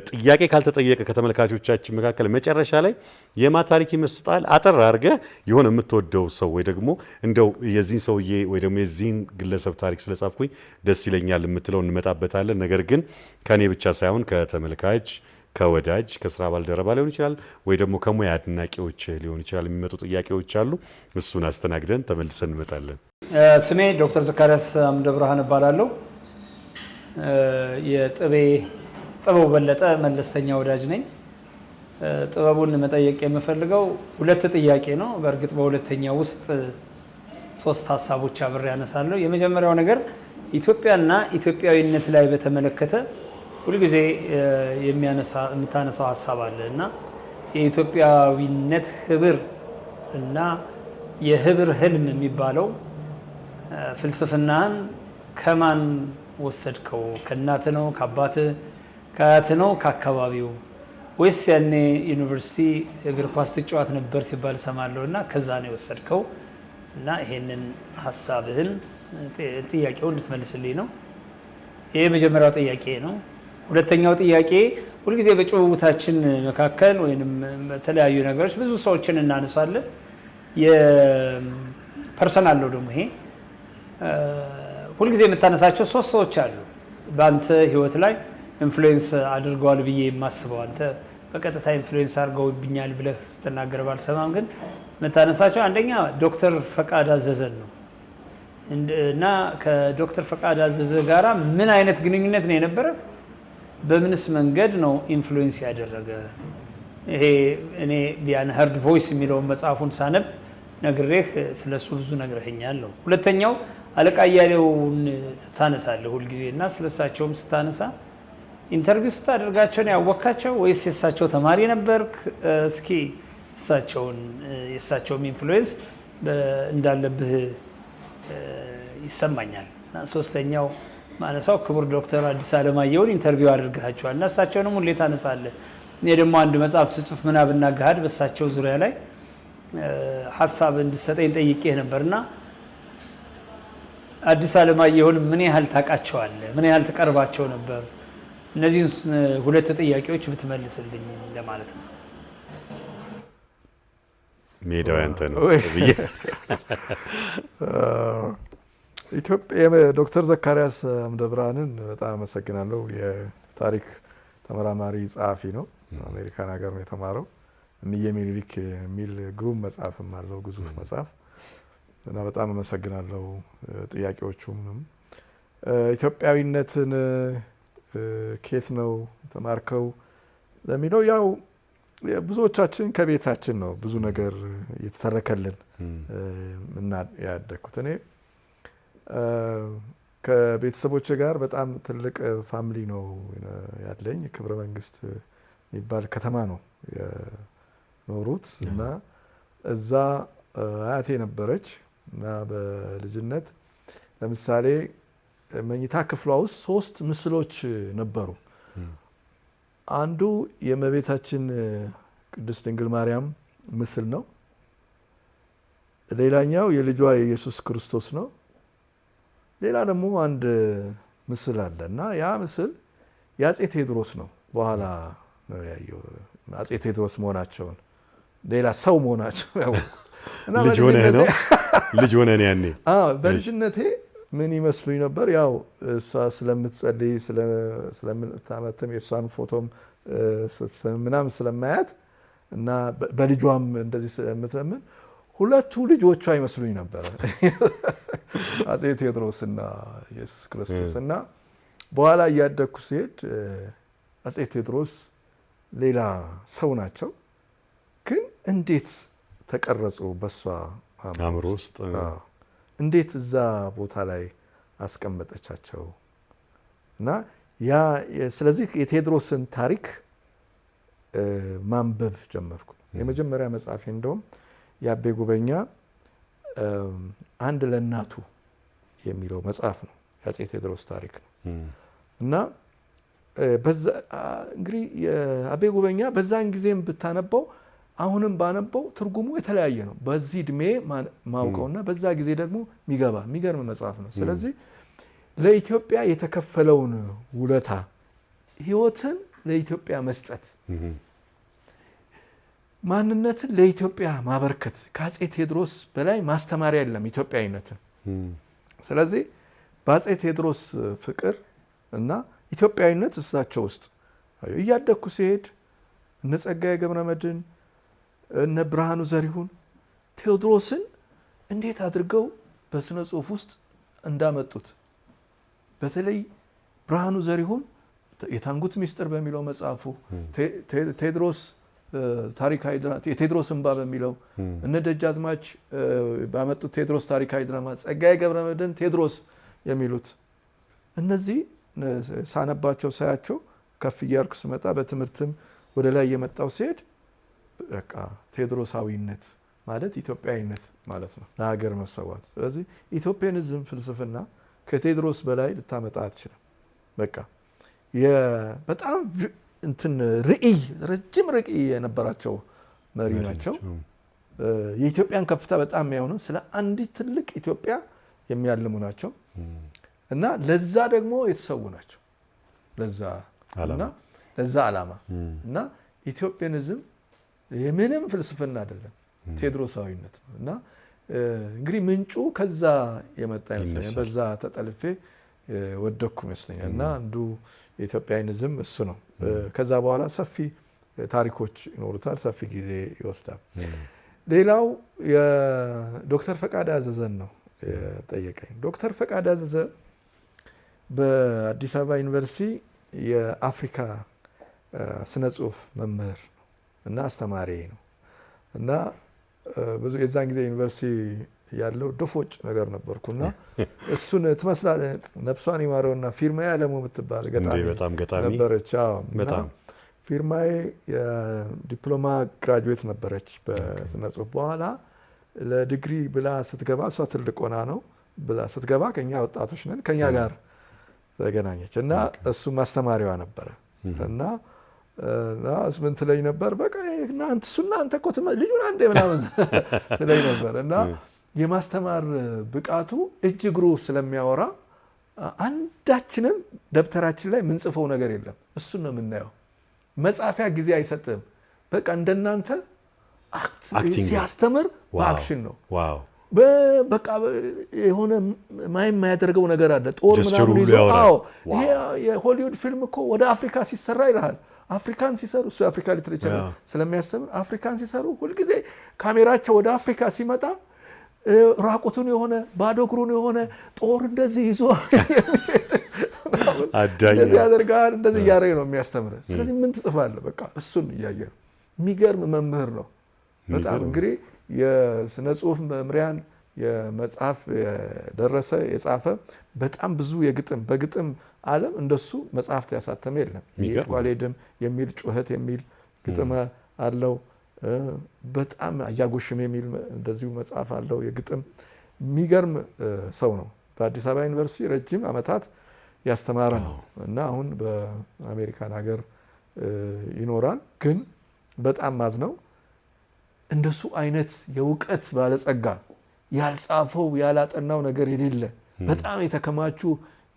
B: ጥያቄ ካልተጠየቀ ከተመልካቾቻችን መካከል መጨረሻ ላይ የማ ታሪክ ይመስጣል አጠር አድርገህ የሆነ የምትወደው ሰው ወይ ደግሞ እንደው የዚህን ሰውዬ ወይ ደግሞ የዚህን ግለሰብ ታሪክ ስለጻፍኩኝ ደስ ይለኛል የምትለው እንመጣበታለን ነገር ግን ከኔ ብቻ ሳይሆን ከተመልካች ከወዳጅ ከስራ ባልደረባ ሊሆን ይችላል ወይ ደግሞ ከሙያ አድናቂዎች ሊሆን ይችላል የሚመጡ ጥያቄዎች አሉ እሱን አስተናግደን ተመልሰን እንመጣለን
C: ስሜ ዶክተር ዘካሪያስ አምደብርሃን እባላለሁ ጥበቡ በለጠ መለስተኛ ወዳጅ ነኝ ጥበቡን መጠየቅ የምፈልገው ሁለት ጥያቄ ነው በእርግጥ በሁለተኛው ውስጥ ሶስት ሐሳቦች አብሬ ያነሳለሁ የመጀመሪያው ነገር ኢትዮጵያና ኢትዮጵያዊነት ላይ በተመለከተ ሁልጊዜ የምታነሳው ሐሳብ አለ እና የኢትዮጵያዊነት ህብር እና የህብር ህልም የሚባለው ፍልስፍናን ከማን ወሰድከው ከእናት ነው ከአባት ከአያት ነው ከአካባቢው ወይስ ያኔ ዩኒቨርሲቲ እግር ኳስ ተጫዋች ነበር ሲባል ሰማለሁ እና ከዛ ነው የወሰድከው እና ይሄንን ሐሳብህን ጥያቄውን እንድትመልስልኝ ነው ይሄ የመጀመሪያው ጥያቄ ነው ሁለተኛው ጥያቄ ሁልጊዜ በጭውውታችን መካከል ወይንም በተለያዩ ነገሮች ብዙ ሰዎችን እናነሳለን የፐርሰናል ነው ደግሞ ይሄ ሁልጊዜ የምታነሳቸው ሶስት ሰዎች አሉ በአንተ ህይወት ላይ ኢንፍሉዌንስ አድርገዋል ብዬ የማስበው አንተ በቀጥታ ኢንፍሉዌንስ አድርገውብኛል ብለህ ስትናገር ባልሰማም ግን የምታነሳቸው አንደኛ ዶክተር ፈቃድ አዘዘን ነው እና ከዶክተር ፈቃድ አዘዘ ጋራ ምን አይነት ግንኙነት ነው የነበረው በምንስ መንገድ ነው ኢንፍሉዌንስ ያደረገ ይሄ እኔ ያን ሄርድ ቮይስ የሚለውን መጽሐፉን ሳነብ ነግሬህ ስለሱ ብዙ ነግረኸኛል ሁለተኛው አለቃ ያሌውን ታነሳለህ ሁሉ ጊዜ እና ስለሳቸውም ስታነሳ ኢንተርቪው ስታደርጋቸው ነው ያወካቸው ወይስ የሳቸው ተማሪ ነበርክ እስኪ የሳቸውም ኢንፍሉዌንስ እንዳለብህ ይሰማኛል እና ሶስተኛው ማለሳው ክቡር ዶክተር አዲስ አለማየሁን ኢንተርቪው አድርጋቸዋል እና እሳቸውንም ሁሌ ታነሳለህ እኔ ደግሞ አንድ መጽሐፍ ስጽፍ ምናብና ጋድ በሳቸው ዙሪያ ላይ ሐሳብ እንድሰጠኝ ጠይቄህ ነበርና አዲስ አለማየሁን ምን ያህል ታውቃቸዋለህ ምን ያህል ተቀርባቸው ነበር እነዚህን ሁለት ጥያቄዎች ብትመልስልኝ ለማለት ነው
B: ሜዳው ያንተ ነው
A: ኢትዮጵያ ዶክተር ዘካሪያስ አምደብርሃንን በጣም አመሰግናለሁ የታሪክ ተመራማሪ ጸሐፊ ነው አሜሪካን ሀገር ነው የተማረው እምዬ ምኒልክ የሚል ግሩም መጽሐፍም አለው ግዙፍ መጽሐፍ እና በጣም አመሰግናለሁ ጥያቄዎቹም ኢትዮጵያዊነትን ከየት ነው ተማርከው ለሚለው ያው ብዙዎቻችን ከቤታችን ነው ብዙ ነገር እየተተረከልን እና ያደኩት እኔ ከቤተሰቦች ጋር በጣም ትልቅ ፋሚሊ ነው ያለኝ። ክብረ መንግስት የሚባል ከተማ ነው የኖሩት እና እዛ አያቴ ነበረች እና በልጅነት ለምሳሌ መኝታ ክፍሏ ውስጥ 3 ምስሎች ነበሩ። አንዱ የእመቤታችን ቅድስት ድንግል ማርያም ምስል ነው። ሌላኛው የልጇ የኢየሱስ ክርስቶስ ነው። ሌላ ደግሞ አንድ ምስል አለ እና ያ ምስል የአፄ ቴዎድሮስ ነው። በኋላ ነው ያየው አፄ ቴዎድሮስ መሆናቸውን፣ ሌላ ሰው መሆናቸው ያው እና
B: ልጅ ሆነህ ነው ልጅ ሆነህ ነው ያኔ?
A: በልጅነቴ ምን ይመስሉኝ ነበር? ያው እሷ ስለምትጸልይ ስለምታመትም የእሷን ፎቶም ምናምን ስለማያት እና በልጇም እንደዚህ ስለምትለምን 2 ልጆቿ ይመስሉኝ ነበር አፄ ቴዎድሮስ እና ኢየሱስ ክርስቶስ። እና በኋላ እያደግኩ ሲሄድ አፄ ቴዎድሮስ ሌላ ሰው ናቸው፣ ግን እንዴት ተቀረጹ በሷ አእምሮ ውስጥ? እንዴት እዛ ቦታ ላይ አስቀመጠቻቸው? እና ያ ስለዚህ የቴዎድሮስን ታሪክ ማንበብ ጀመርኩ። የመጀመሪያ መጽሐፌ እንደውም የአቤ ጉበኛ አንድ ለእናቱ የሚለው መጽሐፍ ነው። የአፄ ቴዎድሮስ ታሪክ ነው እና እንግዲህ የአቤ ጉበኛ በዛን ጊዜም ብታነበው አሁንም ባነበው ትርጉሙ የተለያየ ነው። በዚህ እድሜ ማውቀውና በዛ ጊዜ ደግሞ የሚገርም መጽሐፍ ነው። ስለዚህ ለኢትዮጵያ የተከፈለውን ውለታ፣ ህይወትን ለኢትዮጵያ መስጠት፣ ማንነትን ለኢትዮጵያ ማበርከት ከአፄ ቴዎድሮስ በላይ ማስተማሪያ የለም ኢትዮጵያዊነትን። ስለዚህ በአፄ ቴዎድሮስ ፍቅር እና ኢትዮጵያዊነት እሳቸው ውስጥ እያደግኩ ሲሄድ እነ ጸጋዬ ገብረመድህን እነ ብርሃኑ ዘሪሁን ቴዎድሮስን እንዴት አድርገው በስነ ጽሁፍ ውስጥ እንዳመጡት፣ በተለይ ብርሃኑ ዘሪሁን የታንጉት ሚስጥር በሚለው መጽሐፉ፣ ቴዎድሮስ ታሪካዊ ድራማ የቴዎድሮስ እንባ በሚለው እነ ደጃዝማች ባመጡት ቴዎድሮስ ታሪካዊ ድራማ፣ ጸጋዬ ገብረመድህን ቴዎድሮስ የሚሉት እነዚህ ሳነባቸው ሳያቸው ከፍ እያልኩ ስመጣ በትምህርትም ወደ ላይ የመጣው ሲሄድ በቃ ቴዎድሮሳዊነት ማለት ኢትዮጵያዊነት ማለት ነው፣ ለሀገር መሰዋት። ስለዚህ ኢትዮጵያኒዝም ፍልስፍና ከቴዎድሮስ በላይ ልታመጣ አትችልም። በቃ በጣም እንትን ረጅም ርዕይ የነበራቸው መሪ ናቸው። የኢትዮጵያን ከፍታ በጣም የሚያውኑ ስለ አንዲት ትልቅ ኢትዮጵያ የሚያልሙ ናቸው እና ለዛ ደግሞ የተሰዉ ናቸው። ለዛ ዓላማ እና ኢትዮጵያኒዝም የምንም ፍልስፍና አይደለም፣ ቴዎድሮሳዊነት ነው እና እንግዲህ ምንጩ ከዛ የመጣ ይመስለኛል። በዛ ተጠልፌ ወደኩ ይመስለኛል እና አንዱ የኢትዮጵያዊኒዝም እሱ ነው። ከዛ በኋላ ሰፊ ታሪኮች ይኖሩታል፣ ሰፊ ጊዜ ይወስዳል። ሌላው የዶክተር ፈቃደ አዘዘን ነው የጠየቀኝ። ዶክተር ፈቃደ አዘዘ በአዲስ አበባ ዩኒቨርሲቲ የአፍሪካ ስነ ጽሁፍ መምህር እና አስተማሪ ነው እና ብዙ የዛን ጊዜ ዩኒቨርሲቲ ያለው ድፎጭ ነገር ነበርኩና እሱን ትመስላለህ። ነፍሷን ይማረውና ፊርማዬ አለሙ የምትባል ገጣሚ ነበረች። በጣም ፊርማዬ የዲፕሎማ ግራጁዌት ነበረች በስነ ጽሁፍ። በኋላ ለዲግሪ ብላ ስትገባ እሷ ትልቅ ሆና ነው ብላ ስትገባ ከኛ ወጣቶች ነን ከኛ ጋር ተገናኘች እና እሱ ማስተማሪዋ ነበረ እና ምን ትለኝ ነበር፣ በቃ እናንተ እኮ ልጁን አንዴ ምናምን ትለኝ ነበር እና የማስተማር ብቃቱ እጅ እግሩ ስለሚያወራ አንዳችንም ደብተራችን ላይ ምንጽፈው ነገር የለም። እሱን ነው የምናየው። መጻፊያ ጊዜ አይሰጥም። በቃ እንደናንተ ሲያስተምር በአክሽን ነው። በቃ የሆነ የማያደርገው ነገር አለ። ጦር ምናምን ይዞ ይሄ የሆሊውድ ፊልም እኮ ወደ አፍሪካ ሲሰራ ይልሃል። አፍሪካን ሲሰሩ እሱ የአፍሪካ ሊትሬቸር ስለሚያስተምር አፍሪካን ሲሰሩ ሁልጊዜ ካሜራቸው ወደ አፍሪካ ሲመጣ ራቁቱን የሆነ ባዶ እግሩን የሆነ ጦር እንደዚህ ይዞ እንደዚህ ያደርጋል። እንደዚህ እያደረገ ነው የሚያስተምረው። ስለዚህ ምን ትጽፋለህ? በቃ እሱን እያየ ነው። የሚገርም መምህር ነው በጣም እንግዲህ የስነ ጽሁፍ መምሪያን የመጽሐፍ የደረሰ የጻፈ በጣም ብዙ የግጥም በግጥም ዓለም እንደሱ መጽሐፍት ያሳተመ የለም። ይልቋሌድም የሚል ጩኸት የሚል ግጥም አለው። በጣም አያጎሽም የሚል እንደዚሁ መጽሐፍ አለው የግጥም። የሚገርም ሰው ነው። በአዲስ አበባ ዩኒቨርሲቲ ረጅም ዓመታት ያስተማረ ነው እና አሁን በአሜሪካን ሀገር ይኖራል። ግን በጣም ማዝነው እንደሱ አይነት የእውቀት ባለጸጋ ያልጻፈው ያላጠናው ነገር የሌለ በጣም የተከማቹ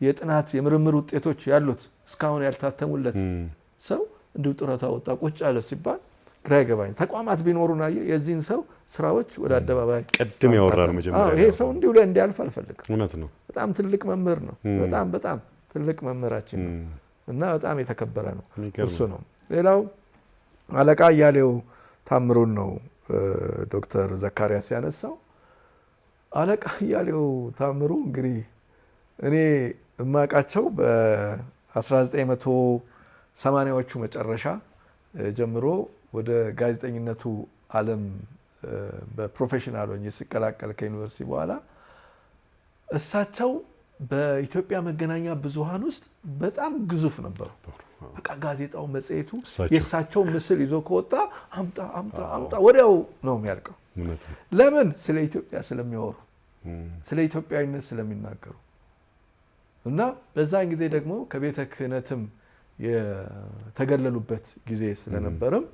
A: የጥናት የምርምር ውጤቶች ያሉት እስካሁን ያልታተሙለት ሰው እንዲሁ ጡረታ ወጣ ቁጭ አለ ሲባል ግራ ይገባኝ። ተቋማት ቢኖሩና የዚህን ሰው ስራዎች ወደ አደባባይ
B: ቀድም ያወራር መጀመሪያ
A: ይሄ ሰው እንዲሁ ላይ እንዲያልፍ አልፈልግም።
B: እውነት ነው።
A: በጣም ትልቅ መምህር ነው። በጣም ትልቅ መምህራችን ነው እና በጣም የተከበረ ነው። እሱ ነው። ሌላው አለቃ እያሌው ታምሩን ነው ዶክተር ዘካሪያስ ያነሳው። አለቃ እያሌው ታምሩ እንግዲህ እኔ እማቃቸው በ1980ዎቹ መጨረሻ ጀምሮ ወደ ጋዜጠኝነቱ ዓለም በፕሮፌሽናል ሆኜ ሲቀላቀል ከዩኒቨርሲቲ በኋላ እሳቸው በኢትዮጵያ መገናኛ ብዙሃን ውስጥ በጣም ግዙፍ ነበሩ። በቃ ጋዜጣው መጽሔቱ የእሳቸው ምስል ይዞ ከወጣ አምጣ ወዲያው ነው የሚያልቀው። ለምን? ስለ ኢትዮጵያ ስለሚያወሩ ስለ ኢትዮጵያዊነት ስለሚናገሩ እና በዛን ጊዜ ደግሞ ከቤተ ክህነትም የተገለሉበት ጊዜ ስለነበረም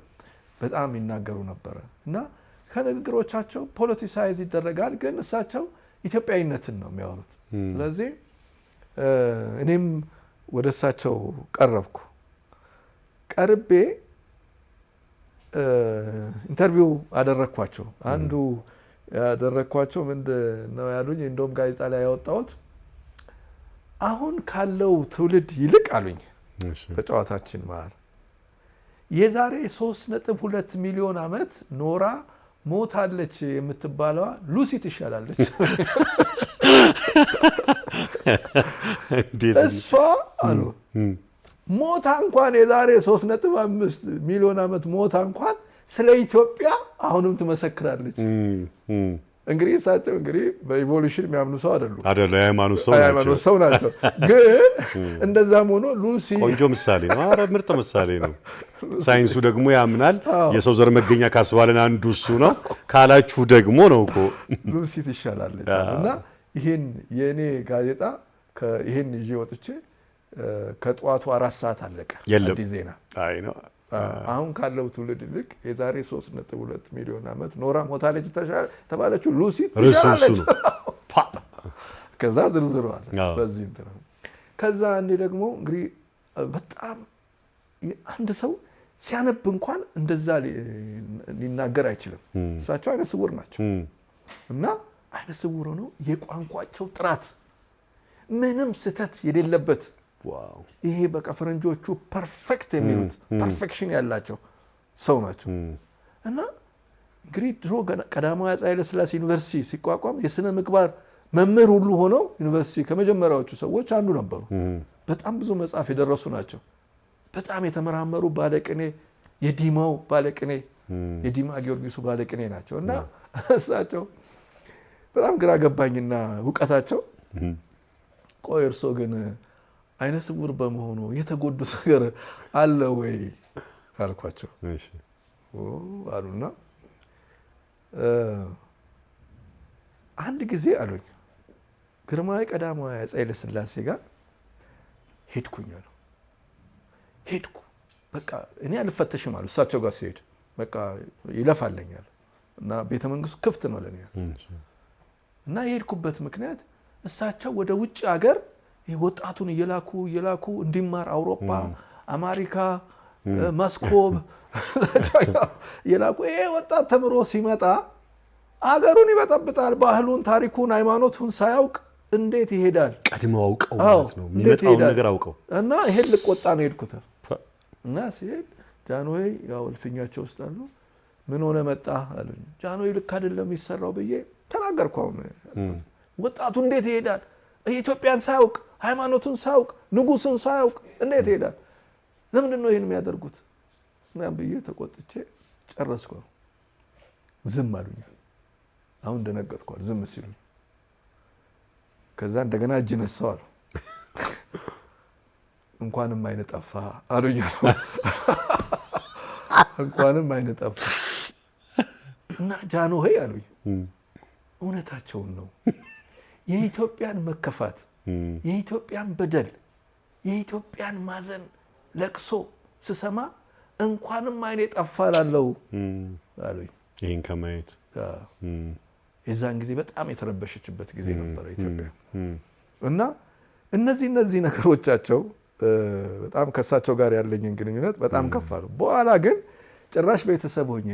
A: በጣም ይናገሩ ነበረ እና ከንግግሮቻቸው ፖለቲሳይዝ ይደረጋል፣ ግን እሳቸው ኢትዮጵያዊነትን ነው የሚያወሩት። ስለዚህ እኔም ወደ እሳቸው ቀረብኩ። ቀርቤ ኢንተርቪው አደረግኳቸው። አንዱ ያደረግኳቸው ምንድን ነው ያሉኝ፣ እንደውም ጋዜጣ ላይ ያወጣሁት አሁን ካለው ትውልድ ይልቅ አሉኝ በጨዋታችን መሀል የዛሬ 3.2 ሚሊዮን ዓመት ኖራ ሞታለች የምትባለዋ ሉሲ ትሻላለች። እሷ አሉ ሞታ እንኳን የዛሬ 3.5 ሚሊዮን ዓመት ሞታ እንኳን ስለ ኢትዮጵያ አሁንም ትመሰክራለች። እንግዲህ እሳቸው እንግዲህ በኢቮሉሽን የሚያምኑ ሰው አይደሉም።
B: የሃይማኖት
A: ሰው ናቸው። ግን እንደዛም ሆኖ ሉሲ
B: ቆንጆ ምሳሌ ነው። ኧረ ምርጥ ምሳሌ ነው። ሳይንሱ ደግሞ ያምናል። የሰው ዘር መገኛ ካስባለን አንዱ እሱ ነው ካላችሁ ደግሞ ነው እኮ
A: ሉሲ ትሻላለች። እና ይሄን የኔ ጋዜጣ ይሄን ይዤ ወጥቼ ከጠዋቱ 4 ሰዓት አለቀ አዲስ ዜና።
B: አይ ነው
A: አሁን ካለው ትውልድ ይልቅ የዛሬ 3.2 ሚሊዮን ዓመት ኖራ ሞታለች ተባለችው ሉሲ ትሻላለች። ከዛ ዝርዝሯል በዚህ እንትን። ከዛ እንደ ደግሞ እንግዲህ በጣም አንድ ሰው ሲያነብ እንኳን እንደዛ ሊናገር አይችልም። እሳቸው አይነ ስውር ናቸው እና አይነ ስውር ሆነው የቋንቋቸው ጥራት ምንም ስህተት የሌለበት ይሄ በቃ ፈረንጆቹ ፐርፌክት የሚሉት ፐርፌክሽን ያላቸው ሰው ናቸው። እና እንግዲህ ድሮ ቀዳማዊ አፄ ኃይለ ሥላሴ ዩኒቨርሲቲ ሲቋቋም የሥነ ምግባር መምህር ሁሉ ሆነው ዩኒቨርሲቲ ከመጀመሪያዎቹ ሰዎች አንዱ ነበሩ። በጣም ብዙ መጽሐፍ የደረሱ ናቸው። በጣም የተመራመሩ ባለቅኔ፣ የዲማው ባለቅኔ የዲማ ጊዮርጊሱ ባለቅኔ ናቸው። እና እሳቸው በጣም ግራ ገባኝና እውቀታቸው ቆይ እርሶ ግን አይነ ስውር በመሆኑ የተጎዱት ነገር አለ ወይ አልኳቸው። አሉና አንድ ጊዜ አሉኝ ግርማዊ ቀዳማዊ አፄ ኃይለ ሥላሴ ጋር ሄድኩኝ። በቃ እኔ አልፈተሽም አሉ። እሳቸው ጋር ሲሄድ በቃ ይለፋለኛል እና ቤተ መንግስቱ ክፍት ነው ለኔ እና የሄድኩበት ምክንያት እሳቸው ወደ ውጭ ሀገር ወጣቱን እየላኩ እንዲማር አውሮፓ፣ አሜሪካ፣ መስኮብ እየላኩ ይሄ ወጣት ተምሮ ሲመጣ አገሩን ይበጠብጣል። ባህሉን፣ ታሪኩን፣ ሃይማኖቱን ሳያውቅ እንዴት ይሄዳል?
B: ቀድመው አውቀው ማለት ነው የሚመጣውን ነገር አውቀው እና
A: ይሄን ልቆጣ ነው የሄድኩት እና ሲሄድ ጃንሆይ ያው እልፍኛቸው ውስጥ አሉ። ምን ሆነ መጣ አሉኝ። ጃንሆይ ልክ አይደለም የሚሰራው ብዬ ተናገርኩ። ወጣቱ እንዴት ይሄዳል? ኢትዮጵያን ሳያውቅ ሃይማኖቱን ሳያውቅ ንጉሱን ሳያውቅ እንዴት ይሄዳል? ለምንድን ነው ይሄን የሚያደርጉት? ምናምን ብዬ ተቆጥቼ ጨረስኩ። ዝም አሉኝ። አሁን ደነገጥኳል ዝም ሲሉ። ከዛ እንደገና እጅ ነሳው አሉ። እንኳንም አይነ ጠፋ አሉኛል። እንኳንም አይነ ጠፋ እና ጃንሆይ አሉኝ። እውነታቸውን ነው። የኢትዮጵያን መከፋት፣ የኢትዮጵያን በደል፣ የኢትዮጵያን ማዘን ለቅሶ ስሰማ እንኳንም አይኔ ጠፋ እላለሁ አሉኝ።
B: ይሄን ከማየት
A: የዛን ጊዜ በጣም የተረበሸችበት ጊዜ ነበረ ኢትዮጵያ። እና እነዚህ ነገሮቻቸው በጣም ከእሳቸው ጋር ያለኝን ግንኙነት በጣም ከፍ አሉ። በኋላ ግን ጭራሽ ቤተሰብ ሆኜ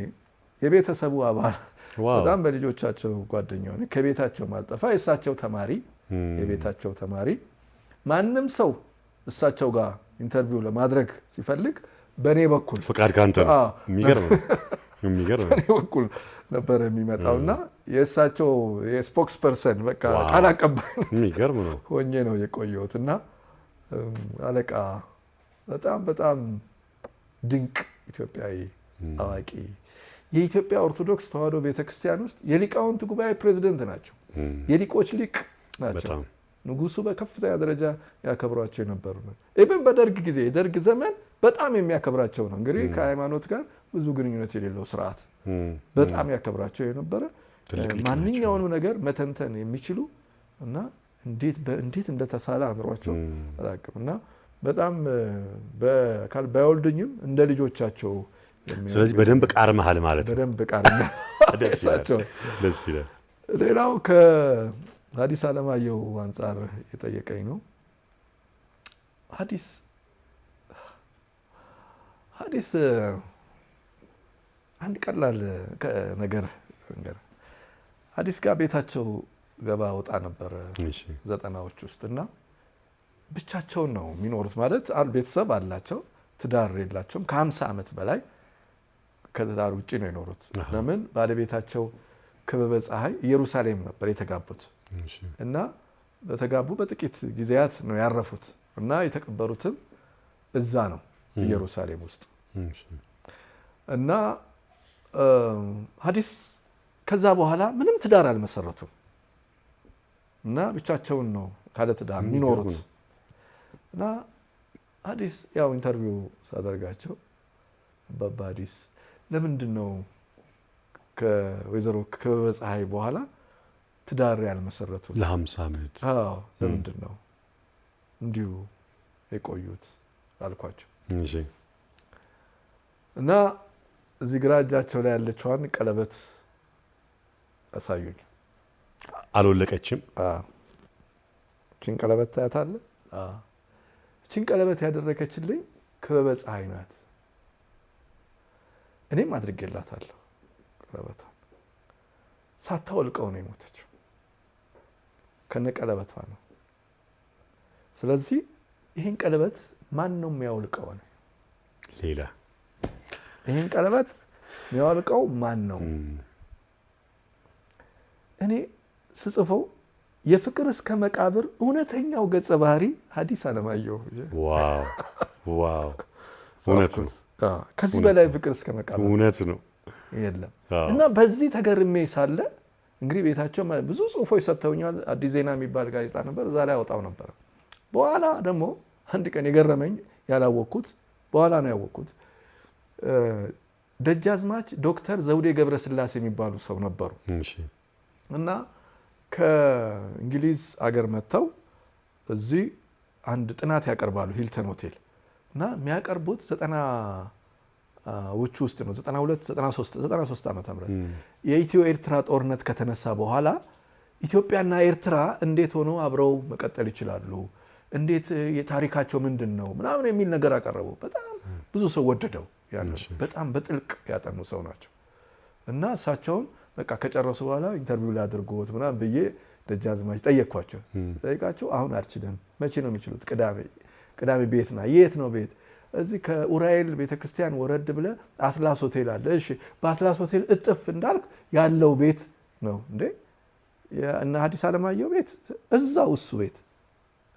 A: የቤተሰቡ አባል በጣም በልጆቻቸው ጓደኛ ሆኜ ከቤታቸው ማልጠፋ የእሳቸው ተማሪ የቤታቸው ተማሪ ማንም ሰው እሳቸው ጋር ኢንተርቪው ለማድረግ ሲፈልግ በእኔ በኩል
B: ፍቃድ ካንተ ነው። የሚገርም
A: በእኔ በኩል ነበር የሚመጣው እና የእሳቸው የስፖክስ ፐርሰን በቃ ቃል አቀባይ
B: የሚገርም ነው
A: ሆኜ ነው የቆየሁት። እና አለቃ በጣም ድንቅ ኢትዮጵያዊ አዋቂ፣ የኢትዮጵያ ኦርቶዶክስ ተዋሕዶ ቤተክርስቲያን ውስጥ የሊቃውንት ጉባኤ ፕሬዝደንት ናቸው። የሊቆች ሊቅ ናቸው። ንጉሱ በከፍተኛ ደረጃ ያከብሯቸው የነበሩ ነው። ኢብን በደርግ ጊዜ የደርግ ዘመን በጣም የሚያከብራቸው ነው። እንግዲህ ከሃይማኖት ጋር ብዙ ግንኙነት የሌለው ስርዓት በጣም ያከብራቸው የነበረ ማንኛውንም ነገር መተንተን የሚችሉ እና እንዴት እንደተሳለ አእምሯቸው አላውቅም። እና በጣም በአካል ባይወልዱኝም እንደ ልጆቻቸው።
B: ስለዚህ በደንብ ቃርመሃል ማለት ነው።
A: በደንብ ቃርመሃል።
B: ደስ ይላል።
A: ሌላው ከሐዲስ ዓለማየሁ አንጻር የጠየቀኝ ነው። ሐዲስ አንድ ቀላል ነገር ሐዲስ ጋር ቤታቸው ገባ ወጣ ነበረ 90ዎች ውስጥ እና ብቻቸውን ነው የሚኖሩት። ማለት ቤተሰብ አላቸው፣ ትዳር የላቸውም። ከ50 ዓመት በላይ ከትዳር ውጭ ነው የኖሩት። ለምን? ባለቤታቸው ክበበ ፀሐይ ኢየሩሳሌም ነበር የተጋቡት እና በተጋቡ በጥቂት ጊዜያት ነው ያረፉት እና የተቀበሩትም እዛ ነው ኢየሩሳሌም ውስጥ እና ሐዲስ ከዛ በኋላ ምንም ትዳር አልመሰረቱም እና ብቻቸውን ነው ካለ ትዳር የሚኖሩት። እና ሐዲስ ያው ኢንተርቪው ሳደርጋቸው አባባ ሐዲስ ለምንድን ነው ከወይዘሮ ክበበ ፀሐይ በኋላ ትዳር ያልመሰረቱት?
B: ለ50 ዓመት
A: ለምንድን ነው እንዲሁ የቆዩት አልኳቸው። እና እዚህ ግራ እጃቸው ላይ ያለችዋን ቀለበት አሳዩኝ።
B: አልወለቀችም።
A: እቺን ቀለበት ታያታለህ? እቺን ቀለበት ያደረገችልኝ ክበበ ፀሐይ ናት። እኔም አድርጌላታለሁ። ቀለበቷን ሳታወልቀው ነው የሞተችው። ከነ ቀለበቷ ነው። ስለዚህ ይህን ቀለበት ማን ነው የሚያወልቀው? ነው
B: ሌላ
A: ይህን ቀለበት የሚያወልቀው ማን ነው? እኔ ስጽፈው የፍቅር እስከ መቃብር እውነተኛው ገጸ ባህሪ ሐዲስ ዓለማየሁ።
B: ዋው! እውነት ነው።
A: ከዚህ በላይ ፍቅር እስከ መቃብር
B: እውነት ነው
A: የለም። እና በዚህ ተገርሜ ሳለ እንግዲህ ቤታቸው ብዙ ጽሁፎች ሰጥተውኛል። አዲስ ዜና የሚባል ጋዜጣ ነበር፣ እዛ ላይ አወጣው ነበር። በኋላ ደግሞ አንድ ቀን የገረመኝ ያላወቅኩት በኋላ ነው ያወቅኩት። ደጃዝማች ዶክተር ዘውዴ ገብረስላሴ የሚባሉ ሰው ነበሩ እና ከእንግሊዝ አገር መጥተው እዚህ አንድ ጥናት ያቀርባሉ ሂልተን ሆቴል እና የሚያቀርቡት 90ዎቹ ውስጥ ነው 93 ዓመተ ምህረት የኢትዮ ኤርትራ ጦርነት ከተነሳ በኋላ ኢትዮጵያና ኤርትራ እንዴት ሆኖ አብረው መቀጠል ይችላሉ፣ እንዴት የታሪካቸው ምንድን ነው ምናምን የሚል ነገር አቀረቡ። በጣም ብዙ ሰው ወደደው። በጣም በጥልቅ ያጠኑ ሰው ናቸው እና እሳቸውን በቃ ከጨረሱ በኋላ ኢንተርቪው ላድርጎት ምናምን ብዬ ደጃዝማች ጠየቅኳቸው። ጠይቃቸው አሁን አልችልም። መቼ ነው የሚችሉት? ቅዳሜ ቤት ና። የት ነው ቤት? እዚህ ከኡራኤል ቤተክርስቲያን ወረድ ብለ አትላስ ሆቴል አለ። እሺ በአትላስ ሆቴል እጥፍ እንዳልክ ያለው ቤት ነው እንዴ? እና ሐዲስ ዓለማየሁ ቤት እዛው እሱ ቤት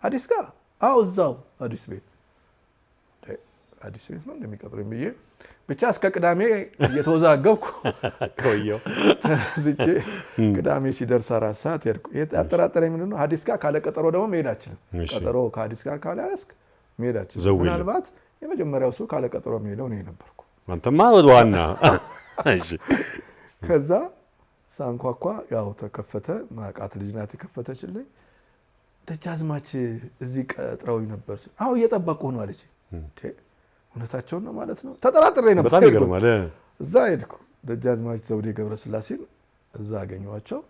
A: ሐዲስ ጋር እዛው ሐዲስ ቤት አዲስ ቤት ነው እንደሚቀጥሩኝ ብዬ ብቻ እስከ ቅዳሜ እየተወዛገብኩ
B: ቆየው።
A: ዝቼ ቅዳሜ ሲደርስ 4 ሰዓት ሄድኩ። ያጠራጠረኝ ምንድን ነው ሐዲስ ጋር ካለ ቀጠሮ ደግሞ መሄድ አልችልም። ቀጠሮ ከሐዲስ ጋር ካልያዝክ መሄድ አልችልም። ምናልባት የመጀመሪያው ሰው ካለ ቀጠሮ የሚሄደው እኔ ነበርኩ።
B: አንተማ ዋና። እሺ
A: ከዛ ሳንኳኳ ያው ተከፈተ። ማቃት ልጅ ናት የከፈተችልኝ። ደጃዝማች እዚህ ቀጥረውኝ ነበር። አዎ እየጠበቁ ነው አለች። እውነታቸውን ነው ማለት ነው? ተጠራጥሬ ነበር።
B: በጣም ይገርማል።
A: እዛ ሄድኩ። ደጃዝማች ዘውዴ ገብረስላሴን እዛ አገኘኋቸው።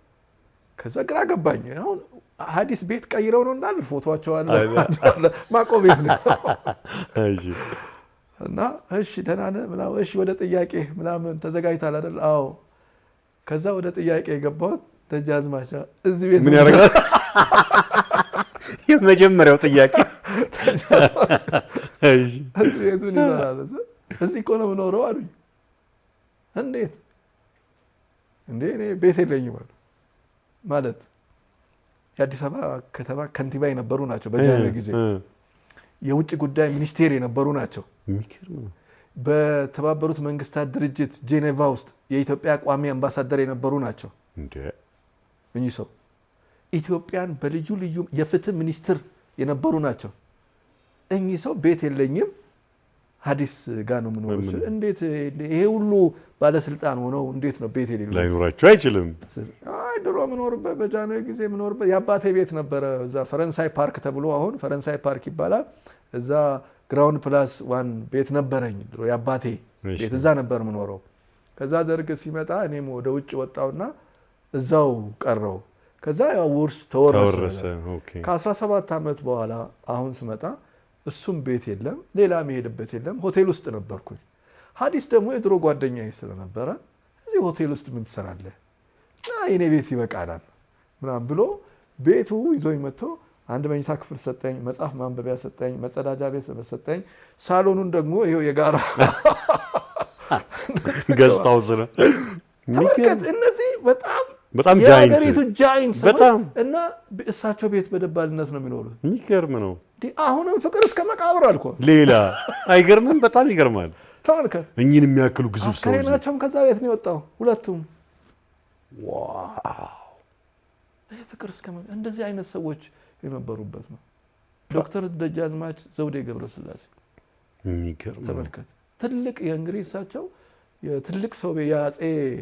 A: ከዛ ግራ ገባኝ። አሁን ሐዲስ ቤት ቀይረው ነው እንዳል ፎቶዋቸው አለ ማቆ ቤት ነው። እና እሺ ደህና ነህ ምናምን፣ እሺ ወደ ጥያቄ ምናምን ተዘጋጅታል አይደል? አዎ። ከዛ ወደ ጥያቄ የገባሁት ደጃዝማች እዚህ ቤት
B: ምን ያደርጋል? የመጀመሪያው ጥያቄ
A: እዚህ ቤቱን ይሰራል። እዚህ እኮ ነው የምኖረው አሉኝ። እንዴት እንዴ? እኔ ቤት የለኝም አሉ። ማለት የአዲስ አበባ ከተማ ከንቲባ የነበሩ ናቸው በጃንሆይ ጊዜ። የውጭ ጉዳይ ሚኒስቴር የነበሩ ናቸው። በተባበሩት መንግስታት ድርጅት ጄኔቫ ውስጥ የኢትዮጵያ ቋሚ አምባሳደር የነበሩ ናቸው። እኚህ ሰው ኢትዮጵያን በልዩ ልዩ የፍትህ ሚኒስትር የነበሩ ናቸው። እኚህ ሰው ቤት የለኝም ሐዲስ ጋር ነው የምኖረው። እንዴት ይሄ ሁሉ ባለስልጣን ሆነው እንዴት ነው ቤት የሌለው?
B: ላይኖራቸው አይችልም።
A: አይ ድሮ የምኖርበት በጃንሆይ ጊዜ የምኖርበት የአባቴ ቤት ነበረ። እዛ ፈረንሳይ ፓርክ ተብሎ አሁን ፈረንሳይ ፓርክ ይባላል። እዛ ግራውንድ ፕላስ 1 ቤት ነበረኝ ድሮ የአባቴ ቤት። እዛ ነበር የምኖረው። ከዛ ደርግ ሲመጣ እኔም ወደ ውጭ ወጣውና እዛው ቀረው። ከዛ ያው ውርስ ተወረሰ። ከ17 ዓመት በኋላ አሁን ስመጣ እሱም ቤት የለም፣ ሌላ መሄድበት የለም። ሆቴል ውስጥ ነበርኩኝ። ሐዲስ ደግሞ የድሮ ጓደኛዬ ስለነበረ እዚህ ሆቴል ውስጥ ምን ትሰራለህ? የኔ ቤት ይበቃናል ምናምን ብሎ ቤቱ ይዞኝ መጥቶ አንድ መኝታ ክፍል ሰጠኝ፣ መጽሐፍ ማንበቢያ ሰጠኝ፣ መጸዳጃ ቤት ሰጠኝ። ሳሎኑን ደግሞ ይሄው የጋራ
B: ገስታው ስለ
A: እነዚህ
B: በጣም
A: የሀገሪቱ ጃይንት
B: በጣም
A: እና እሳቸው ቤት በደባልነት ነው የሚኖሩት።
B: የሚገርም ነው።
A: አሁንም ፍቅር እስከ መቃብር አልኩ።
B: ሌላ አይገርምም? በጣም ይገርማል።
A: ተመልከት፣
B: እኚህን የሚያክሉ ግዙፍ ሰው
A: ናቸውም ከዛ ቤት ነው የወጣው ሁለቱም። ዋው! ፍቅር እስከ እንደዚህ አይነት ሰዎች የነበሩበት ነው። ዶክተር ደጃዝማች ዘውዴ ገብረስላሴ
B: የሚገርም
A: ተመልከት። ትልቅ የእንግሊዝ እሳቸው የትልቅ ሰው የአፄ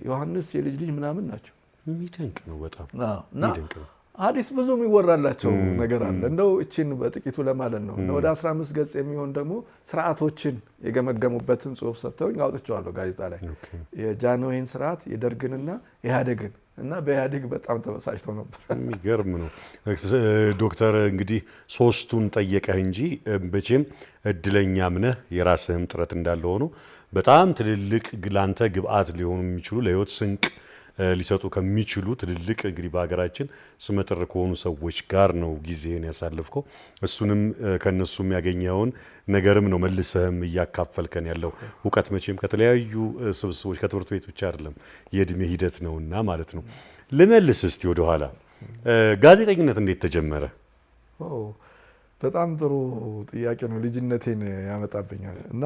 A: ዮሐንስ የልጅ ልጅ ምናምን ናቸው።
B: የሚደንቅ ነው በጣም
A: የሚደንቅ ነው። ሐዲስ ብዙ የሚወራላቸው ነገር አለ። እንደው እቺን በጥቂቱ ለማለት ነው። ወደ 15 ገጽ የሚሆን ደግሞ ስርዓቶችን የገመገሙበትን ጽሁፍ ሰጥተውኝ አውጥቼዋለሁ ጋዜጣ ላይ። የጃንሆይን ስርዓት የደርግንና ኢህአዴግን እና በኢህአዴግ በጣም ተበሳጭተው ነበር።
B: የሚገርም ነው። ዶክተር እንግዲህ ሶስቱን ጠየቀህ እንጂ መቼም እድለኛም ነህ። የራስህም ጥረት እንዳለ ሆኖ በጣም ትልልቅ ላንተ ግብአት ሊሆኑ የሚችሉ ለህይወት ስንቅ ሊሰጡ ከሚችሉ ትልልቅ እንግዲህ በሀገራችን ስመጥር ከሆኑ ሰዎች ጋር ነው ጊዜህን ያሳለፍከው። እሱንም ከነሱም ያገኘውን ነገርም ነው መልሰህም እያካፈልከን ያለው። እውቀት መቼም ከተለያዩ ስብስቦች ከትምህርት ቤት ብቻ አይደለም የእድሜ ሂደት ነውና ማለት ነው። ልመልስ እስቲ ወደኋላ። ጋዜጠኝነት እንዴት ተጀመረ?
A: በጣም ጥሩ ጥያቄ ነው። ልጅነቴን ያመጣብኛል እና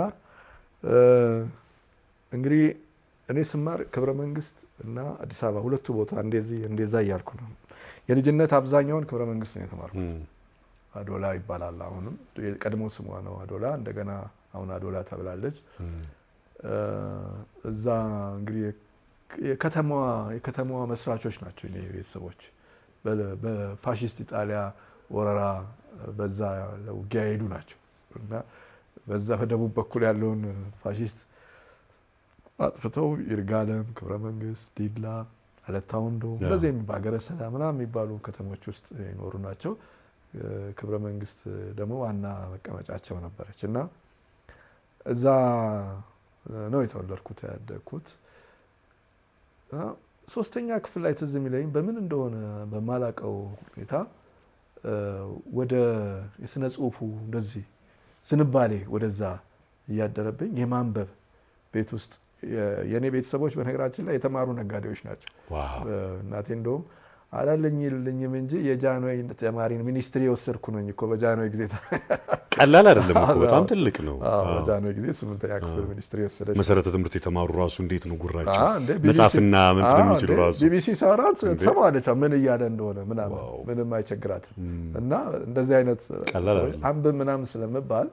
A: እንግዲህ እኔ ስማር ክብረ መንግስት እና አዲስ አበባ ሁለቱ ቦታ እንደዛ እያልኩ ነው። የልጅነት አብዛኛውን ክብረ መንግስት ነው የተማርኩት። አዶላ ይባላል። አሁንም የቀድሞ ስሟ ነው አዶላ። እንደገና አሁን አዶላ ተብላለች። እዛ እንግዲህ የከተማዋ መስራቾች ናቸው የኔ ቤተሰቦች። በፋሺስት ኢጣሊያ ወረራ በዛ ውጊያ ሄዱ ናቸው እና በዛ በደቡብ በኩል ያለውን ፋሺስት አጥፍተው ይርጋለም፣ ክብረ መንግስት፣ ዲላ፣ አለታ ወንዶ እንደዚህ በሀገረ ሰላም ምናምን የሚባሉ ከተሞች ውስጥ ይኖሩ ናቸው። ክብረ መንግስት ደግሞ ዋና መቀመጫቸው ነበረች እና እዛ ነው የተወለድኩት ያደግኩት። ሶስተኛ ክፍል ላይ ትዝ የሚለኝ በምን እንደሆነ በማላቀው ሁኔታ ወደ የስነ ጽሁፉ እንደዚህ ዝንባሌ ወደዛ እያደረብኝ የማንበብ ቤት ውስጥ የኔ ቤተሰቦች በነገራችን ላይ የተማሩ ነጋዴዎች ናቸው። እናቴ እንደውም አላለኝልኝም እንጂ የጃንሆይ ተማሪ ሚኒስትሪ የወሰድኩ ነኝ እኮ በጃንሆይ ጊዜ።
B: ቀላል አይደለም እኮ በጣም ትልቅ ነው።
A: በጃንሆይ ጊዜ 8ኛ ክፍል ሚኒስትሪ የወሰደች
B: መሰረተ ትምህርት የተማሩ ራሱ እንዴት ነው ጉራቸው መጻፍና ምን እንደሚችሉ ራሱ
A: ቢቢሲ ሳውራት ትሰማለች ምን እያለ እንደሆነ ምንም አይቸግራትም። እና እንደዚህ አይነት አንብብ ምናምን ስለመባል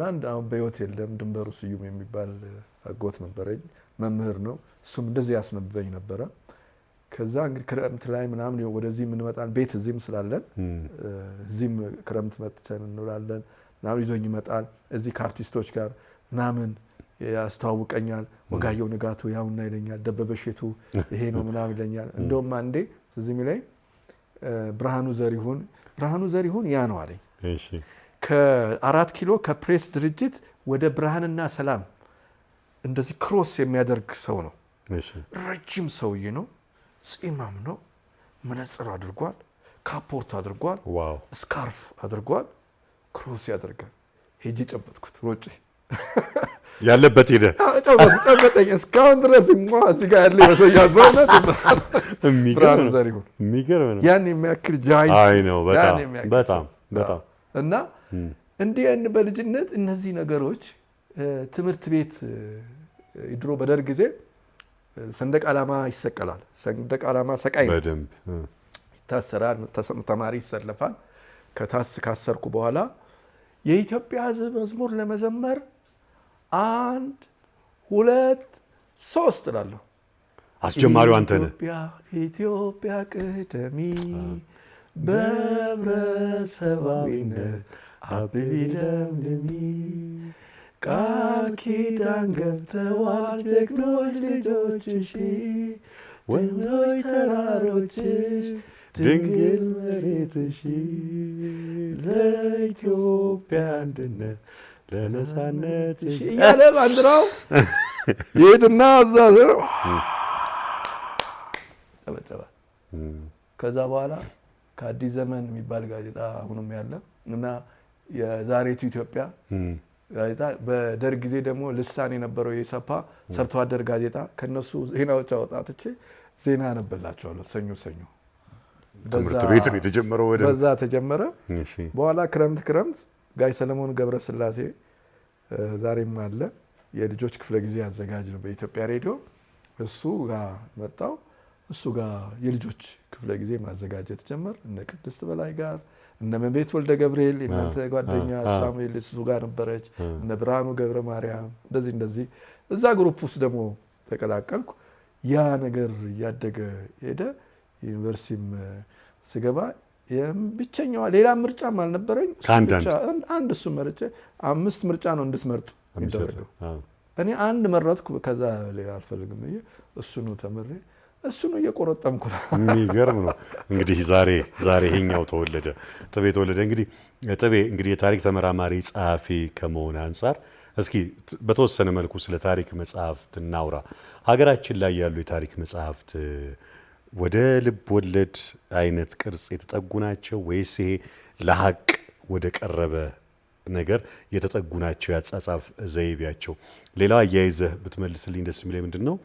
A: አንድ አሁን በህይወት የለም ድንበሩ ስዩም የሚባል አጎት ነበረኝ፣ መምህር ነው። እሱም እንደዚህ ያስነብበኝ ነበረ። ከዛ እንግዲህ ክረምት ላይ ምናምን ወደዚህ እንመጣለን፣ ቤት እዚህም ስላለን እዚህም ክረምት መጥተን እንውላለን ምናምን ይዞኝ ይመጣል። እዚህ ከአርቲስቶች ጋር ምናምን ያስተዋውቀኛል። ወጋየሁ ንጋቱ ያውና ይለኛል፣ ደበበ እሸቱ ይሄ ነው ምናምን ይለኛል። እንደውም አንዴ እዚህ የሚለኝ ብርሃኑ ዘሪሁን ያ ነው አለኝ። ከ4 ኪሎ ከፕሬስ ድርጅት ወደ ብርሃንና ሰላም እንደዚህ ክሮስ የሚያደርግ ሰው ነው። ረጅም ሰውዬ ነው፣ ጺማም ነው፣ መነጽር አድርጓል፣ ካፖርት አድርጓል፣ ስካርፍ አድርጓል፣ ክሮስ ያደርጋል። ሄጄ ጨበጥኩት ሮጬ
B: ያለበት ሄደ
A: ጨበጠኝ። እስካሁን ድረስ እዚህ ጋር ያለ ይመስለኛል። በእውነት ብርሃኑ ዘሪሁን
B: የሚገርም ነው።
A: ያን የሚያክል ጃይንት
B: አይ ነው በጣም
A: እና እንዲህ በልጅነት እነዚህ ነገሮች ትምህርት ቤት ድሮ በደርግ ጊዜ ሰንደቅ ዓላማ ይሰቀላል። ሰንደቅ ዓላማ ሰቃይ ነው፣ በደንብ ይታሰራል፣ ተማሪ ይሰለፋል። ካሰርኩ በኋላ የኢትዮጵያ ሕዝብ መዝሙር ለመዘመር 1 2 3 እላለሁ።
B: አስጀማሪው አንተ ነህ።
A: ኢትዮጵያ ቅደሚ በህብረተሰባዊነት አብቢ ለምልሚ፣ ቃል ኪዳን ገብተዋል ጀግኖች ልጆችሽ፣ ወንዞች ተራሮችሽ፣ ድንግል መሬትሽ፣ ለኢትዮጵያ አንድነት ለነፃነትሽ እያለ ባንዲራው ይሄድና እዛ ጨበጨባል። ከዛ በኋላ ከአዲስ ዘመን የሚባል ጋዜጣ አሁንም ያለ እና የዛሬቱ ኢትዮጵያ ጋዜጣ በደርግ ጊዜ ደግሞ ልሳን የነበረው የኢሰፓ ሰርቶ አደር ጋዜጣ ከነሱ ዜናዎች አወጣትቼ ዜና አነበላቸዋለሁ። ሰኞ
B: ትምህርት ቤት ነው የተጀመረው።
A: በዛ ተጀመረ። በኋላ ክረምት ጋይ ሰለሞን ገብረስላሴ ዛሬም አለ የልጆች ክፍለ ጊዜ አዘጋጅ ነው በኢትዮጵያ ሬዲዮ። እሱ ጋር መጣው። እሱ ጋር የልጆች ክፍለ ጊዜ ማዘጋጀት ጀመር። እነ ቅድስት በላይ ጋር እነ መቤት ወልደ ገብርኤል እናንተ ጓደኛ ሳሙኤል እሱ ጋር ነበረች። እነ ብርሃኑ ገብረ ማርያም እንደዚህ እዛ ግሩፕ ውስጥ ደግሞ ተቀላቀልኩ። ያ ነገር እያደገ ሄደ። ዩኒቨርሲቲም ስገባ ብቸኛዋ ሌላ ምርጫም አልነበረኝ። አንድ እሱ መርጬ 5 ምርጫ ነው እንድትመርጥ የሚደረገው። እኔ አንድ መረጥኩ። ከዛ ሌላ አልፈልግም ብዬ እሱኑ ተመሬ እሱኑ እየቆረጠምኩ ነው።
B: የሚገርም ነው። እንግዲህ ዛሬ ይሄኛው ተወለደ፣ ጥቤ ተወለደ። ጥቤ እንግዲህ የታሪክ ተመራማሪ ጸሐፊ ከመሆን አንጻር እስኪ በተወሰነ መልኩ ስለ ታሪክ መጽሐፍት እናውራ። ሀገራችን ላይ ያሉ የታሪክ መጽሐፍት ወደ ልብ ወለድ አይነት ቅርጽ የተጠጉ ናቸው ወይስ ይሄ ለሀቅ ወደ ቀረበ ነገር የተጠጉ ናቸው? ያጻጻፍ ዘይቤያቸው። ሌላው አያይዘህ ብትመልስልኝ ደስ የሚለኝ ምንድን ነው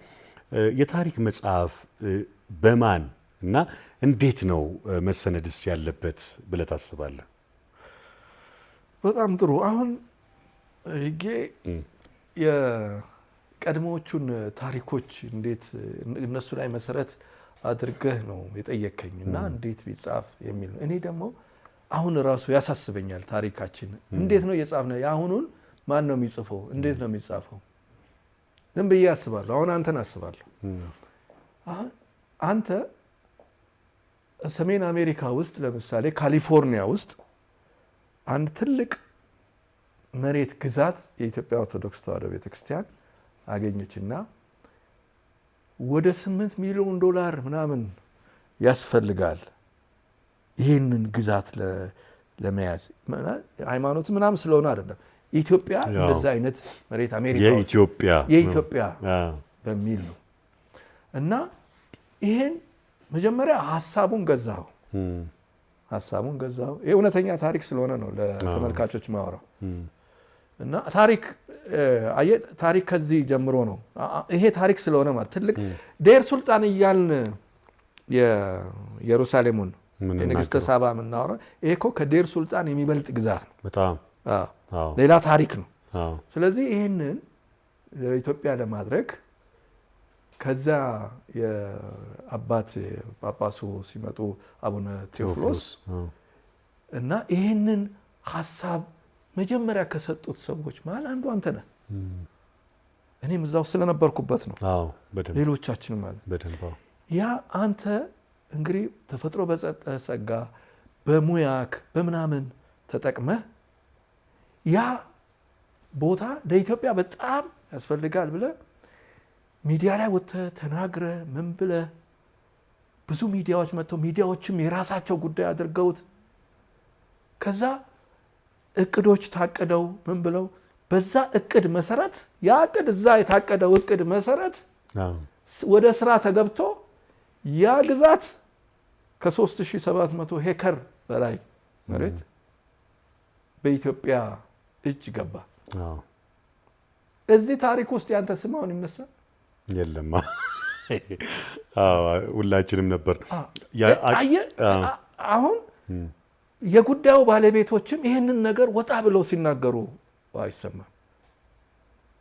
B: የታሪክ መጽሐፍ በማን እና እንዴት ነው መሰነድስ ያለበት ብለህ ታስባለህ?
A: በጣም ጥሩ። አሁን ይሄ የቀድሞዎቹን ታሪኮች እንዴት እነሱ ላይ መሰረት አድርገህ ነው የጠየከኝ እና እንዴት ቢጻፍ የሚል ነው። እኔ ደግሞ አሁን ራሱ ያሳስበኛል። ታሪካችን እንዴት ነው እየጻፍነው? የአሁኑን ማን ነው የሚጽፈው? እንዴት ነው የሚጻፈው? ዝም ብዬ አስባለሁ። አሁን አንተን አስባለሁ። አንተ ሰሜን አሜሪካ ውስጥ ለምሳሌ ካሊፎርኒያ ውስጥ አንድ ትልቅ መሬት ግዛት የኢትዮጵያ ኦርቶዶክስ ተዋሕዶ ቤተክርስቲያን አገኘችና ወደ $8 ሚሊዮን ምናምን ያስፈልጋል ይህንን ግዛት ለመያዝ። ሃይማኖት ምናምን ስለሆነ አይደለም። ኢትዮጵያ እንደዛ አይነት መሬት አሜሪካ የኢትዮጵያ በሚል ነው። እና ይሄን መጀመሪያ ሀሳቡን ገዛው። ይሄ እውነተኛ ታሪክ ስለሆነ ነው ለተመልካቾች ማወራው። እና ታሪክ ከዚህ ጀምሮ ነው። ይሄ ታሪክ ስለሆነ ማለት ትልቅ ዴር ሱልጣን እያልን የኢየሩሳሌሙን የንግስተ ሳባ የምናወራው ይሄ እኮ ከዴር ሱልጣን የሚበልጥ ግዛት ነው።
B: በጣም
A: ሌላ ታሪክ ነው። ስለዚህ ይህንን ለኢትዮጵያ ለማድረግ ከዛ የአባት ጳጳሱ ሲመጡ አቡነ ቴዎፍሎስ እና ይህንን ሀሳብ መጀመሪያ ከሰጡት ሰዎች መሀል አንዱ አንተ ነህ። እኔም እዛው ስለነበርኩበት ነው። ሌሎቻችንም ማለት ያ አንተ እንግዲህ ተፈጥሮ በሰጠ ጸጋ በሙያክ በምናምን ተጠቅመህ ያ ቦታ ለኢትዮጵያ በጣም ያስፈልጋል ብለህ ሚዲያ ላይ ወጥተህ ተናግረህ ምን ብለህ ብዙ ሚዲያዎች መጥተው ሚዲያዎችም የራሳቸው ጉዳይ አድርገውት ከዛ እቅዶች ታቀደው ምን ብለው በዛ እቅድ መሰረት ያ እቅድ እዛ የታቀደው እቅድ መሰረት ወደ ስራ ተገብቶ ያ ግዛት ከ3700 ሄክታር በላይ መሬት በኢትዮጵያ እጅ ገባ። እዚህ ታሪክ ውስጥ ያንተ ስም አሁን ይነሳል?
B: የለም። ሁላችንም ነበር።
A: አሁን የጉዳዩ ባለቤቶችም ይህንን ነገር ወጣ ብለው ሲናገሩ አይሰማም።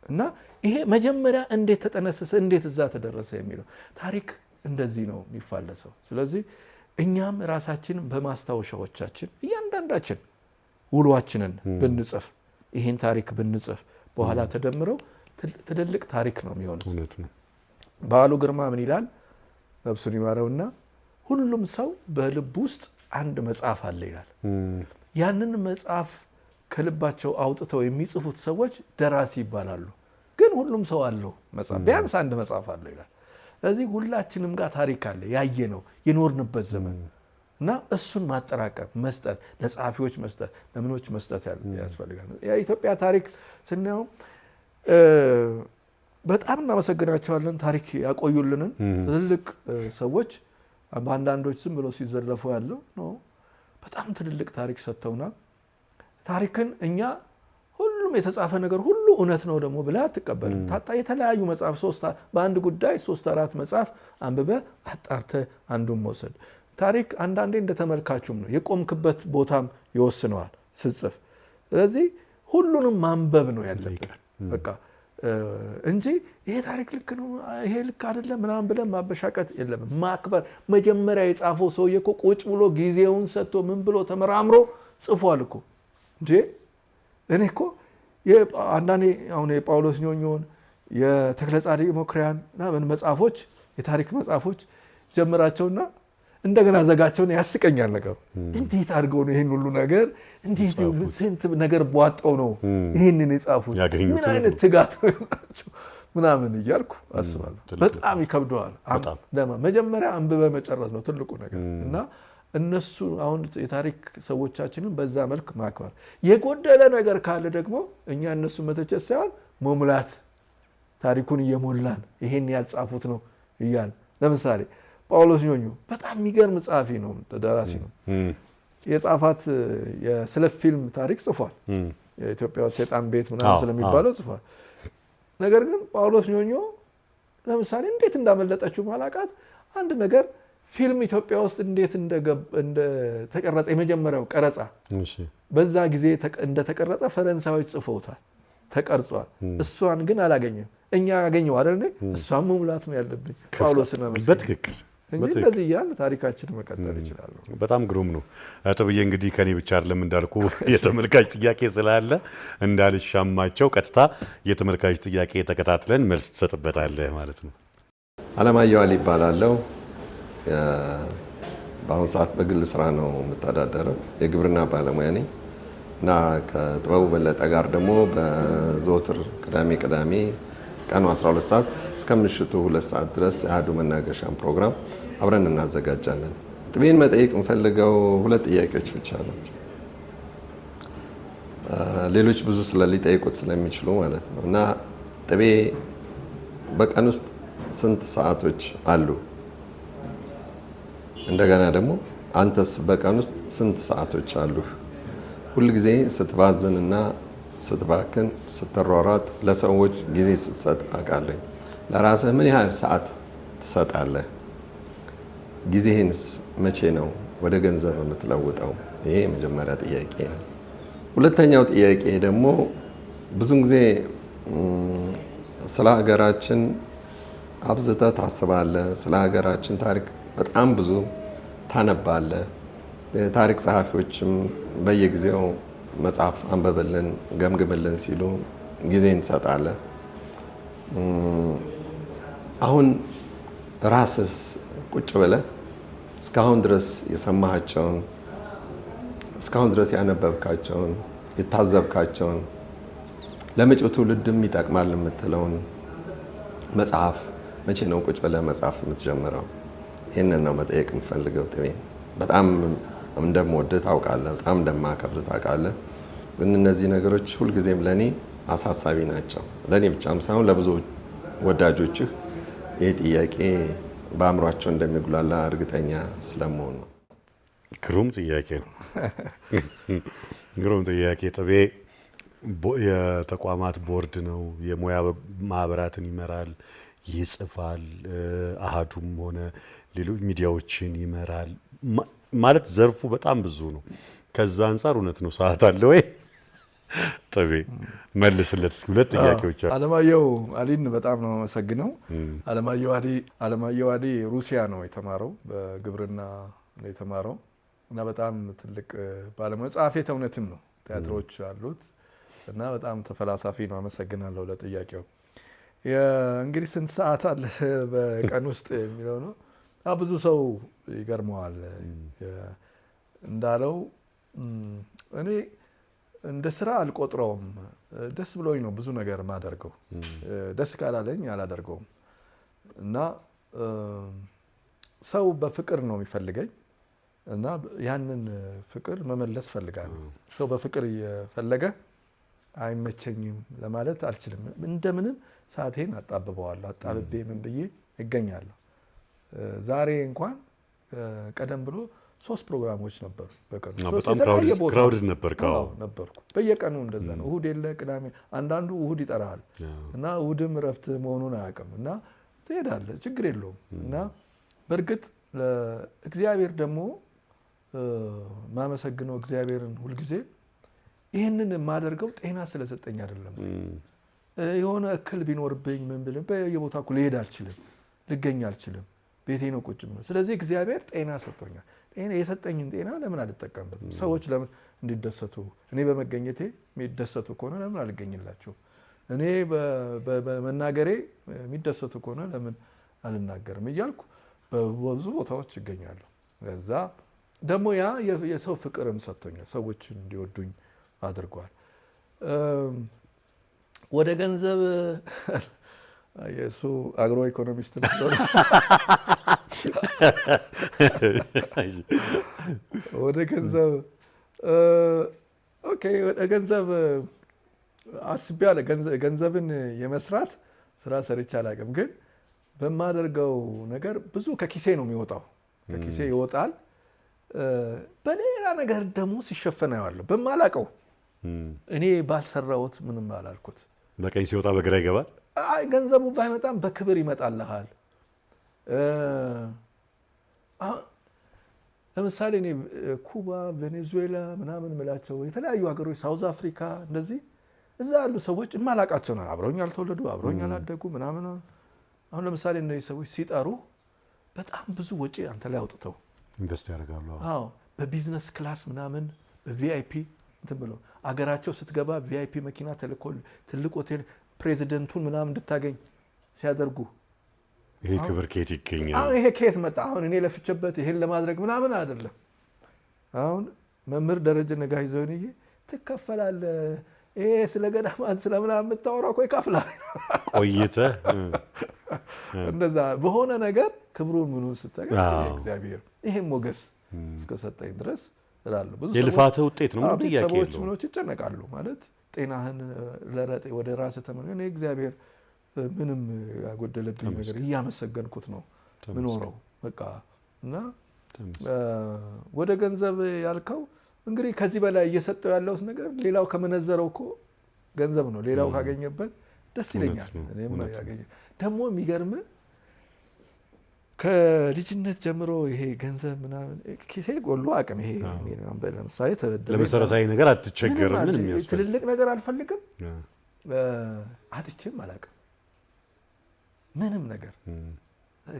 A: እና ይሄ መጀመሪያ እንዴት ተጠነሰሰ እንዴት እዛ ተደረሰ የሚለው ታሪክ እንደዚህ ነው የሚፋለሰው። ስለዚህ እኛም ራሳችንን በማስታወሻዎቻችን እያንዳንዳችን ውሏችንን ብንጽፍ ይህን ታሪክ ብንጽፍ በኋላ ተደምረው ትልልቅ ታሪክ ነው የሚሆነው።
B: እውነት ነው።
A: በዓሉ ግርማ ምን ይላል? ነፍሱን ይማረውና ሁሉም ሰው በልብ ውስጥ አንድ መጽሐፍ አለ ይላል። ያንን መጽሐፍ ከልባቸው አውጥተው የሚጽፉት ሰዎች ደራሲ ይባላሉ። ግን ሁሉም ሰው አለው መጽሐፍ፣ ቢያንስ አንድ መጽሐፍ አለው ይላል። ስለዚህ ሁላችንም ጋር ታሪክ አለ ያየነው የኖርንበት ዘመን እና እሱን ማጠራቀም መስጠት፣ ለጸሐፊዎች መስጠት፣ ለምኖች መስጠት ያስፈልጋል። የኢትዮጵያ ታሪክ ስናየው በጣም እናመሰግናቸዋለን። ታሪክ ያቆዩልንን ትልልቅ ሰዎች በአንዳንዶች ዝም ብለው ሲዘለፉ ያለው ነው። በጣም ትልልቅ ታሪክ ሰጥተውናል። ታሪክን እኛ ሁሉም የተጻፈ ነገር ሁሉ እውነት ነው ደግሞ ብለህ አትቀበልም። የተለያዩ መጽሐፍ በአንድ ጉዳይ 3-4 መጽሐፍ አንብበህ አጣርተህ አንዱን መውሰድ። ታሪክ አንዳንዴ እንደተመልካቹም ነው፣ የቆምክበት ቦታም ይወስነዋል ስጽፍ። ስለዚህ ሁሉንም ማንበብ ነው ያለብን በቃ እንጂ ይሄ ታሪክ ልክ ነው ይሄ ልክ አይደለም ምናምን ብለን ማበሻቀት የለም። ማክበር መጀመሪያ የጻፈው ሰውዬ እኮ ቁጭ ብሎ ጊዜውን ሰጥቶ ምን ብሎ ተመራምሮ ጽፏል እኮ እንጂ እኔ እኮ አንዳንዴ አሁን የጳውሎስ ኞኞን የተክለ ጻድቅ መኩሪያን ምናምን መጽሐፎች የታሪክ መጽሐፎች ጀምራቸውና እንደገና ዘጋቸውን ያስቀኛል ነገሩ። እንዴት አድርገው ነው ይሄን ሁሉ ነገር እንዴት ስንት ነገር ቧጣው ነው ይሄንን የጻፉት? ምን አይነት ትጋት ናቸው ምናምን እያልኩ አስባለሁ። በጣም ይከብደዋል። መጀመሪያ አንብበ መጨረስ ነው ትልቁ ነገር እና እነሱ አሁን የታሪክ ሰዎቻችንን በዛ መልክ ማክበር፣ የጎደለ ነገር ካለ ደግሞ እኛ እነሱ መተቸት ሳይሆን መሙላት፣ ታሪኩን እየሞላን ይሄን ያልጻፉት ነው እያል ለምሳሌ ጳውሎስ ኞኞ በጣም የሚገርም ጸሐፊ ነው፣ ደራሲ ነው። የጻፋት ስለ ፊልም ታሪክ ጽፏል። የኢትዮጵያ ሰይጣን ቤት ምናምን ስለሚባለው ጽፏል። ነገር ግን ጳውሎስ ኞኞ ለምሳሌ እንዴት እንዳመለጠችው ማላቃት አንድ ነገር ፊልም ኢትዮጵያ ውስጥ እንዴት እንደተቀረጸ የመጀመሪያው ቀረጻ በዛ ጊዜ እንደተቀረጸ ፈረንሳዮች ጽፈውታል፣ ተቀርጿል። እሷን ግን አላገኘም። እኛ ያገኘው አይደል? እሷን መሙላት ነው ያለብኝ ጳውሎስን
B: በትክክል
A: እንጂ እንደዚህ እያልን ታሪካችን መቀጠል ይችላል።
B: በጣም ግሩም ነው። ጥብዬ እንግዲህ ከኔ ብቻ አይደለም እንዳልኩ የተመልካች ጥያቄ ስላለ እንዳልሻማቸው ቀጥታ የተመልካች ጥያቄ ተከታትለን መልስ ትሰጥበታለህ ማለት ነው።
D: አለማየሁ አሊ ይባላለሁ። በአሁኑ ሰዓት በግል ስራ ነው የምተዳደረው። የግብርና ባለሙያ ነኝ እና ከጥበቡ በለጠ ጋር ደግሞ በዘወትር ቅዳሜ ቀኑ 12 ሰዓት እስከ ምሽቱ 2 ሰዓት ድረስ የአሐዱ መናገሻን ፕሮግራም አብረን እናዘጋጃለን። ጥቤን መጠየቅ የምፈልገው 2 ጥያቄዎች ብቻ ናቸው። ሌሎች ብዙ ሊጠይቁት ስለሚችሉ ማለት ነው። እና ጥቤ በቀን ውስጥ ስንት ሰዓቶች አሉ? እንደገና ደግሞ አንተስ በቀን ውስጥ ስንት ሰዓቶች አሉ? ሁልጊዜ ስትባዝንና ስትባክን ስትሯሯጥ ለሰዎች ጊዜ ስትሰጥ አውቃለሁ። ለራስህ ምን ያህል ሰዓት ትሰጣለህ? ጊዜህንስ መቼ ነው ወደ ገንዘብ የምትለውጠው? ይሄ የመጀመሪያ ጥያቄ ነው። ሁለተኛው ጥያቄ ደግሞ ብዙን ጊዜ ስለ ሀገራችን አብዝተህ ታስባለህ። ስለ ሀገራችን ታሪክ በጣም ብዙ ታነባለህ። የታሪክ ጸሐፊዎችም በየጊዜው መጽሐፍ አንበብልን፣ ገምግምልን ሲሉ ጊዜ እንሰጣለን። አሁን ራስስ ቁጭ ብለህ እስካሁን ድረስ የሰማሃቸውን፣ እስካሁን ድረስ ያነበብካቸውን፣ የታዘብካቸውን ለመጪው ትውልድም ይጠቅማል የምትለውን መጽሐፍ መቼ ነው ቁጭ ብለህ መጽሐፍ የምትጀምረው? ይህንን ነው መጠየቅ የምፈልገው። ጥቤ በጣም እንደምወድህ ታውቃለህ፣ በጣም እንደማከብርህ ታውቃለህ። ግን እነዚህ ነገሮች ሁልጊዜም ለእኔ አሳሳቢ ናቸው። ለእኔ ብቻም ሳይሆን ለብዙ ወዳጆችህ ይህ ጥያቄ በአእምሯቸው እንደሚጉላላ እርግጠኛ ስለመሆን ነው።
B: ግሩም ጥያቄ ነው። ግሩም ጥያቄ። ጥቤ የተቋማት ቦርድ ነው፣ የሙያ ማህበራትን ይመራል፣ ይጽፋል፣ አሃዱም ሆነ ሌሎች ሚዲያዎችን ይመራል። ማለት ዘርፉ በጣም ብዙ ነው። ከዛ አንጻር እውነት ነው ሰዓት አለ ወይ? ጥቤ መልስለት። ሁለት ጥያቄዎች አሉ።
A: አለማየሁ አሊን በጣም ነው የማመሰግነው። አለማየሁ አሊ ሩሲያ ነው የተማረው፣ በግብርና ነው የተማረው እና በጣም ትልቅ ባለሙያ ጸሐፌ ተውኔትም ነው፣ ቲያትሮች አሉት እና በጣም ተፈላሳፊ ነው። አመሰግናለሁ ለጥያቄው። እንግዲህ ስንት ሰዓት አለ በቀን ውስጥ የሚለው ነው። ብዙ ሰው ይገርመዋል እንዳለው እኔ እንደ ስራ አልቆጥረውም። ደስ ብሎኝ ነው ብዙ ነገር ማደርገው። ደስ ካላለኝ አላደርገውም እና ሰው በፍቅር ነው የሚፈልገኝ እና ያንን ፍቅር መመለስ ፈልጋለሁ። ሰው በፍቅር እየፈለገ አይመቸኝም ለማለት አልችልም። እንደምንም ሰዓቴን አጣብበዋለሁ። አጣብቤ ምን ብዬ ይገኛለሁ። ዛሬ እንኳን ቀደም ብሎ 3 ፕሮግራሞች ነበሩ በቀኑ።
B: በጣም ክራውድድ ነበርኩ።
A: በየቀኑ እንደዛ ነው። እሁድ የለ ቅዳሜ፣ አንዳንዱ እሁድ ይጠራሃል እና እሁድም እረፍት መሆኑን አያውቅም እና ትሄዳለህ፣ ችግር የለውም እና በእርግጥ እግዚአብሔር ደግሞ ማመሰግነው እግዚአብሔርን ሁልጊዜ ይህንን የማደርገው ጤና ስለሰጠኝ አይደለም። የሆነ እክል ቢኖርብኝ ምን ብልም በየቦታው እኮ ልሄድ አልችልም፣ ልገኝ አልችልም፣ ቤቴ ነው ቁጭ ብሎ። ስለዚህ እግዚአብሔር ጤና ሰጥቶኛል። የሰጠኝን ጤና ለምን አልጠቀምበትም? ሰዎች ለምን እንዲደሰቱ፣ እኔ በመገኘቴ የሚደሰቱ ከሆነ ለምን አልገኝላቸው? እኔ በመናገሬ የሚደሰቱ ከሆነ ለምን አልናገርም እያልኩ በብዙ ቦታዎች ይገኛሉ። ከዛ ደግሞ ያ የሰው ፍቅርም ሰጥቶኛል። ሰዎች እንዲወዱኝ አድርጓል። ወደ ገንዘብ የእሱ አግሮ ኢኮኖሚስት ነበር። ወደ ገንዘብ ወደ ገንዘብ አስቤ አለ። ገንዘብን የመስራት ስራ ሰርቼ አላውቅም፣ ግን በማደርገው ነገር ብዙ ከኪሴ ነው የሚወጣው። ከኪሴ ይወጣል። በሌላ ነገር ደግሞ ሲሸፈን አየዋለሁ። በማላውቀው እኔ ባልሰራሁት ምንም አላልኩት።
B: በቀኝ ሲወጣ በግራ ይገባል።
A: ገንዘቡ ባይመጣም በክብር ይመጣልሃል። ለምሳሌ እኔ ኩባ፣ ቬኔዙዌላ ምናምን ምላቸው የተለያዩ ሀገሮች፣ ሳውዝ አፍሪካ እንደዚህ እዛ ያሉ ሰዎች የማላውቃቸው ነው። አብረውኝ ያልተወለዱ አብረውኝ ያላደጉ ምናምን። አሁን ለምሳሌ እነዚህ ሰዎች ሲጠሩ በጣም ብዙ ወጪ አንተ ላይ አውጥተው
B: ኢንቨስት ያደርጋሉ።
A: አዎ፣ በቢዝነስ ክላስ ምናምን በቪአይፒ እንትን ብለው አገራቸው ስትገባ ቪአይፒ መኪና ተልኮ ትልቅ ሆቴል ፕሬዚደንቱን ምናምን እንድታገኝ ሲያደርጉ
B: ይሄ ክብር ከየት ይገኛል?
A: አሁን ይሄ ከየት መጣ? አሁን እኔ ለፍቼበት ይሄን ለማድረግ ምናምን አይደለም። አሁን መምህር ደረጀ ነጋሽ ዘውንዬ ትከፈላለህ፣ ይሄ ስለ ገዳማት ስለምናምን የምታወራው እኮ ይከፍላል።
B: ቆይተህ
A: እንደዛ በሆነ ነገር ክብሩን ምኑን ስታገኝ እግዚአብሔር ይሄን ሞገስ እስከሰጠኝ ድረስ እላለሁ። ብዙ
B: የልፋትህ ውጤት ነው። ምን ጥያቄ
A: ሰዎች
B: የለውም።
A: ምኖች ይጨነቃሉ ማለት ጤናህን ወደ ራስህ ተመልከት። እኔ እግዚአብሔር ምንም ያጎደለብኝ ነገር እያመሰገንኩት ነው ምኖረው በቃ። እና ወደ ገንዘብ ያልከው እንግዲህ ከዚህ በላይ እየሰጠው ያለውት ነገር ሌላው ከመነዘረው እኮ ገንዘብ ነው። ሌላው ካገኘበት ደስ ይለኛል። እኔም ያገኘ ደግሞ የሚገርም ከልጅነት ጀምሮ ይሄ ገንዘብ ምናምን ኪሴ ጎሎ አቅም ይሄ ለምሳሌ
B: ለመሰረታዊ ነገር አትቸገርም። ምን የሚያስፈልግ
A: ትልልቅ ነገር አልፈልግም። አጥቼም አላውቅም ምንም ነገር።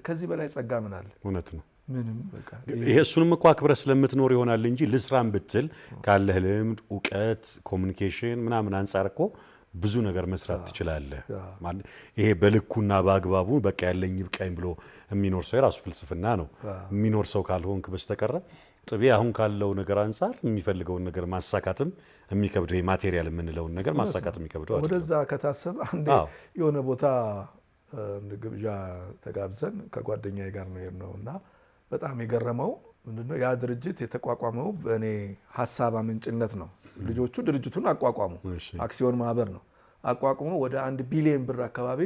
A: ከዚህ በላይ ጸጋ ምን አለ?
B: እውነት ነው።
A: ምንም በቃ
B: ይሄ እሱንም እኮ አክብረህ ስለምትኖር ይሆናል እንጂ ልስራም ብትል ካለህ ልምድ፣ እውቀት፣ ኮሚኒኬሽን ምናምን አንጻር እኮ ብዙ ነገር መስራት ትችላለህ። ይሄ በልኩና በአግባቡ በቃ ያለኝ ይብቃኝ ብሎ የሚኖር ሰው የራሱ ፍልስፍና ነው። የሚኖር ሰው ካልሆንክ በስተቀረ ጥቤ አሁን ካለው ነገር አንጻር የሚፈልገውን ነገር ማሳካትም የሚከብደው የማቴሪያል የምንለውን ነገር ማሳካት የሚከብደው አይደለም።
A: ወደዛ ከታሰበ አንዴ የሆነ ቦታ ግብዣ ተጋብዘን ከጓደኛዬ ጋር ነው የሄድነው እና በጣም የገረመው ምንድነው ያ ድርጅት የተቋቋመው በእኔ ሀሳብ አመንጭነት ነው። ልጆቹ ድርጅቱን አቋቋሙ። አክሲዮን ማህበር ነው አቋቁሞ ወደ 1 ቢሊዮን ብር አካባቢ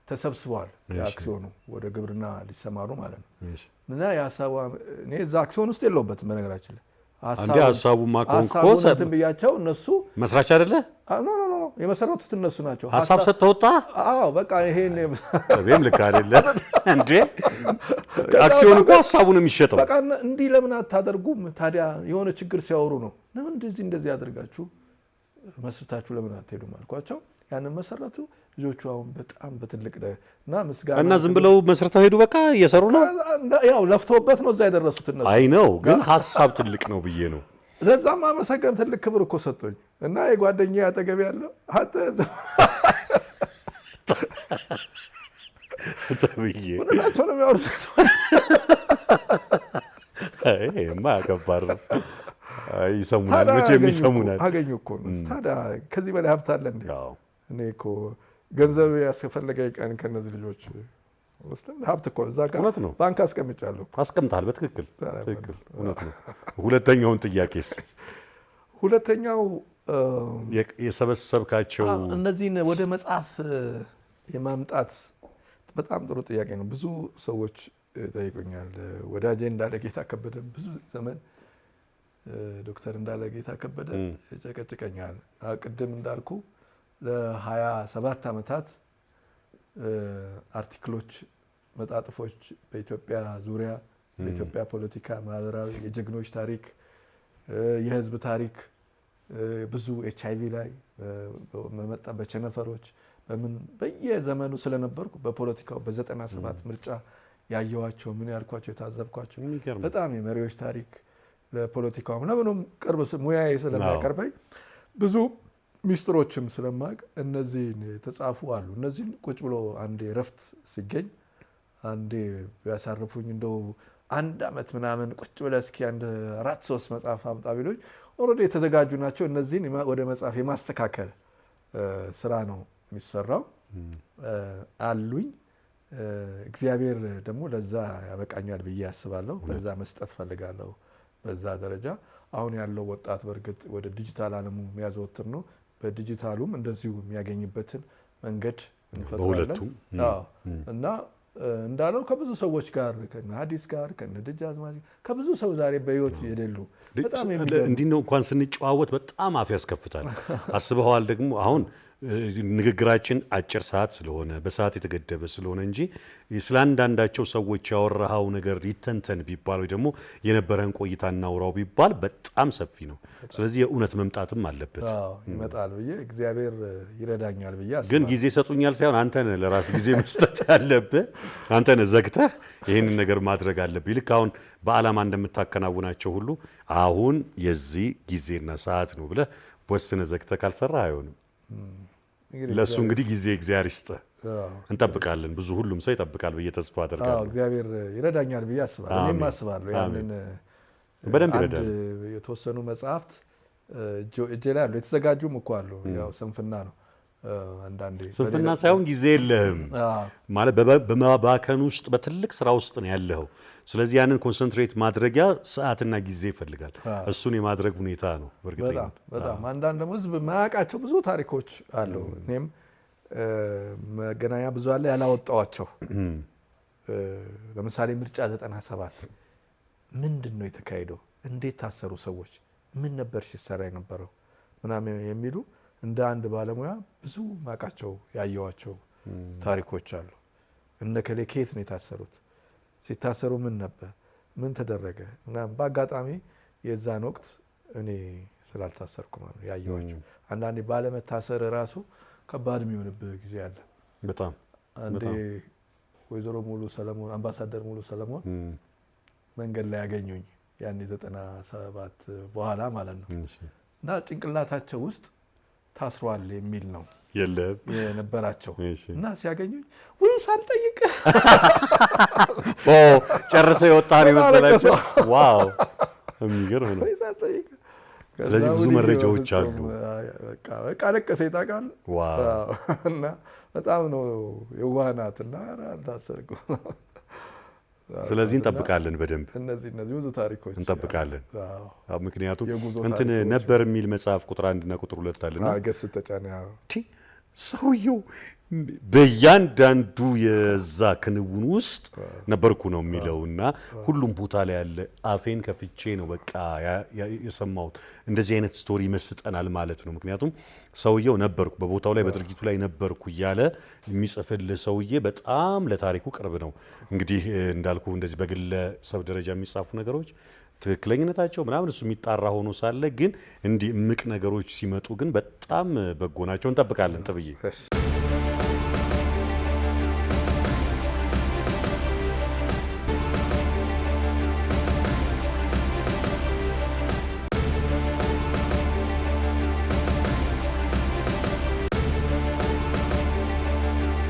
A: ተሰብስበዋል። የአክሲዮኑ ወደ ግብርና ሊሰማሩ ማለት ነው። እና የሀሳቡ እኔ እዛ አክሲዮን ውስጥ የለውበትም በነገራችን ላይ
B: አንዴ ሀሳቡ ማቆንቆ
A: ሰጥተን ብያቸው እነሱ
B: መስራች አይደለ?
A: ኖ የመሰረቱት እነሱ ናቸው።
B: ሀሳብ ሰጥተውጣ?
A: አዎ በቃ ይሄን
B: ቤም ልክ አይደለ እንዴ? አክሲዮን እኮ ሀሳቡ ነው የሚሸጠው።
A: በቃ እንዲህ ለምን አታደርጉም ታዲያ? የሆነ ችግር ሲያወሩ ነው ለምን እንደዚህ ያደርጋችሁ መስርታችሁ ለምን አትሄዱም አልኳቸው። ያንን መሰረቱ። ልጆቹ አሁን በጣም በትልቅ እና ምስጋና
B: እና ዝም ብለው መስርተው ሄዱ። በቃ እየሰሩ ነው።
A: ያው ለፍተውበት ነው እዛ የደረሱት እነሱ።
B: አይ ነው ግን ሀሳብ ትልቅ ነው ብዬ ነው።
A: ለዛም አመሰገን ትልቅ ክብር እኮ ሰጡኝ። እና የጓደኛዬ አጠገብ ያለው
B: ተብዬ
A: ምናቸው ነው የሚያወሩት?
B: ይሄማ ያከባድ ነው። ይሰሙናል፣ መቼም ይሰሙናል።
A: አገኙ እኮ ነው። ታዲያ ከዚህ በላይ ሀብት አለ እንዴ? እኔ እኮ ገንዘብ ያስፈለገኝ ቀን ከነዚህ ልጆች ወስደን ሀብት እኮ እዛ ጋር ባንክ አስቀምጫለሁ።
B: አስቀምጣል። በትክክል ትክክል፣ እውነት ነው። ሁለተኛውን ጥያቄስ?
A: ሁለተኛው
B: የሰበሰብካቸው
A: እነዚህን ወደ መጽሐፍ የማምጣት በጣም ጥሩ ጥያቄ ነው። ብዙ ሰዎች ጠይቁኛል። ወዳጄ እንዳለ ጌታ ከበደ ብዙ ዘመን ዶክተር እንዳለ ጌታ ከበደ ጨቀጭቀኛል። ቅድም እንዳልኩ ለ27 ዓመታት አርቲክሎች፣ መጣጥፎች በኢትዮጵያ ዙሪያ በኢትዮጵያ ፖለቲካ፣ ማህበራዊ፣ የጀግኖች ታሪክ፣ የህዝብ ታሪክ ብዙ HIV ላይ መመጣ በቸነፈሮች በምን በየዘመኑ ስለነበርኩ በፖለቲካው በ97 ምርጫ ያየዋቸው ምን ያልኳቸው የታዘብኳቸው በጣም የመሪዎች ታሪክ ለፖለቲካው ምንም ቅርብ ሙያዬ ስለሚያቀርበኝ ብዙ ሚስጥሮችም ስለማቅ እነዚህን የተጻፉ አሉ። እነዚህን ቁጭ ብሎ አንዴ ረፍት ሲገኝ አንዴ ቢያሳርፉኝ እንደው 1 ዓመት ምናምን ቁጭ ብለህ እስኪ 4-3 መጽሐፍ አምጣ ቢሉኝ ኦልሬዲ የተዘጋጁ ናቸው። እነዚህን ወደ መጽሐፍ የማስተካከል ስራ ነው የሚሰራው አሉኝ። እግዚአብሔር ደግሞ ለዛ ያበቃኛል ብዬ አስባለሁ። በዛ መስጠት ፈልጋለሁ። በዛ ደረጃ አሁን ያለው ወጣት በእርግጥ ወደ ዲጂታል ዓለሙ የሚያዘወትር ነው። በዲጂታሉም እንደዚሁ የሚያገኝበትን መንገድ እንፈጥራለን። እና እንዳለው ከብዙ ሰዎች ጋር ከነ ሐዲስ ጋር ከነ ደጃዝማች ከብዙ ሰው ዛሬ በህይወት የሌሉ በጣም
B: እንዲህ ነው እንኳን ስንጨዋወት በጣም አፍ ያስከፍታል። አስበዋል ደግሞ አሁን ንግግራችን አጭር ሰዓት ስለሆነ በሰዓት የተገደበ ስለሆነ እንጂ ስለ አንዳንዳቸው ሰዎች ያወራው ነገር ይተንተን ቢባል ወይ ደግሞ የነበረን ቆይታ እናውራው ቢባል በጣም ሰፊ ነው። ስለዚህ የእውነት መምጣትም አለበት።
A: ይመጣል ብዬ እግዚአብሔር ይረዳኛል ብዬ አስባለሁ።
B: ግን ጊዜ ሰጡኛል ሳይሆን አንተ ነህ ለራስ ጊዜ መስጠት ያለብህ። አንተ ነህ ዘግተህ ይህንን ነገር ማድረግ አለብህ። ልክ አሁን በዓላማ እንደምታከናውናቸው ሁሉ አሁን የዚህ ጊዜና ሰዓት ነው ብለህ ወስነህ ዘግተህ ካልሰራህ አይሆንም። ለሱ እንግዲህ ጊዜ እግዚአብሔር ይስጥህ። እንጠብቃለን። ብዙ ሁሉም ሰው ይጠብቃል ብዬ ተስፋ አደርጋለሁ።
A: እግዚአብሔር ይረዳኛል ብዬ አስባለሁ። እኔም አስባለሁ ያንን
B: በደንብ ይረዳል።
A: የተወሰኑ መጽሐፍት እጄ ላይ አሉ። የተዘጋጁም እኮ አሉ። ያው ስንፍና ነው አንዳንዴ።
B: ስንፍና ሳይሆን ጊዜ የለህም ማለት በማባከን ውስጥ በትልቅ ስራ ውስጥ ነው ያለኸው። ስለዚህ ያንን ኮንሰንትሬት ማድረጊያ ሰዓትና ጊዜ ይፈልጋል። እሱን የማድረግ ሁኔታ ነው።
A: በጣም አንዳንድ ደግሞ ህዝብ የማያውቃቸው ብዙ ታሪኮች አሉ። እኔም መገናኛ ብዙኃን ላይ ያላወጣዋቸው ለምሳሌ ምርጫ 97 ምንድን ነው የተካሄደው? እንዴት ታሰሩ ሰዎች? ምን ነበር ሲሰራ የነበረው ምናምን የሚሉ እንደ አንድ ባለሙያ ብዙ ማውቃቸው ያየዋቸው ታሪኮች አሉ። እነ ከሌ ከየት ነው የታሰሩት? ሲታሰሩ ምን ነበር ምን ተደረገ እና በአጋጣሚ የዛን ወቅት እኔ ስላልታሰርኩ ነው ያየኋቸው። አንዳንዴ ባለመታሰር ራሱ ከባድ የሚሆንበት ጊዜ አለ።
B: በጣም
A: አንዴ ወይዘሮ ሙሉ ሰለሞን አምባሳደር ሙሉ ሰለሞን መንገድ ላይ ያገኙኝ ያኔ 97 በኋላ ማለት ነው እና ጭንቅላታቸው ውስጥ ታስሯል የሚል ነው የነበራቸው እና ሲያገኙኝ ወይ ሳልጠይቅ
B: ጨርሰው የወጣን ይመስላቸው። ዋው የሚገርም ነው።
A: ወይ ሳልጠይቅ
B: ስለዚህ ብዙ መረጃዎች አሉ።
A: በቃ ለቀሰ ይታቃል። እና በጣም ነው የዋህናትና አልታሰርኩም።
B: ስለዚህ እንጠብቃለን በደንብ
A: እነዚህ ብዙ ታሪኮች
B: እንጠብቃለን። ምክንያቱም እንትን ነበር የሚል መጽሐፍ ቁጥር 1 እና ቁጥር 2 አለና
A: ገስት ተጫነ
B: ሰውየው በእያንዳንዱ የዛ ክንውን ውስጥ ነበርኩ ነው የሚለውና ሁሉም ቦታ ላይ ያለ አፌን ከፍቼ ነው በቃ የሰማሁት። እንደዚህ አይነት ስቶሪ መስጠናል ማለት ነው። ምክንያቱም ሰውየው ነበርኩ በቦታው ላይ በድርጊቱ ላይ ነበርኩ እያለ የሚጽፍልህ ሰውዬ በጣም ለታሪኩ ቅርብ ነው። እንግዲህ እንዳልኩ እንደዚህ በግለሰብ ደረጃ የሚጻፉ ነገሮች ትክክለኝነታቸው ምናምን እሱ የሚጣራ ሆኖ ሳለ ግን እንዲህ እምቅ ነገሮች ሲመጡ ግን በጣም በጎ ናቸው። እንጠብቃለን ጥብዬ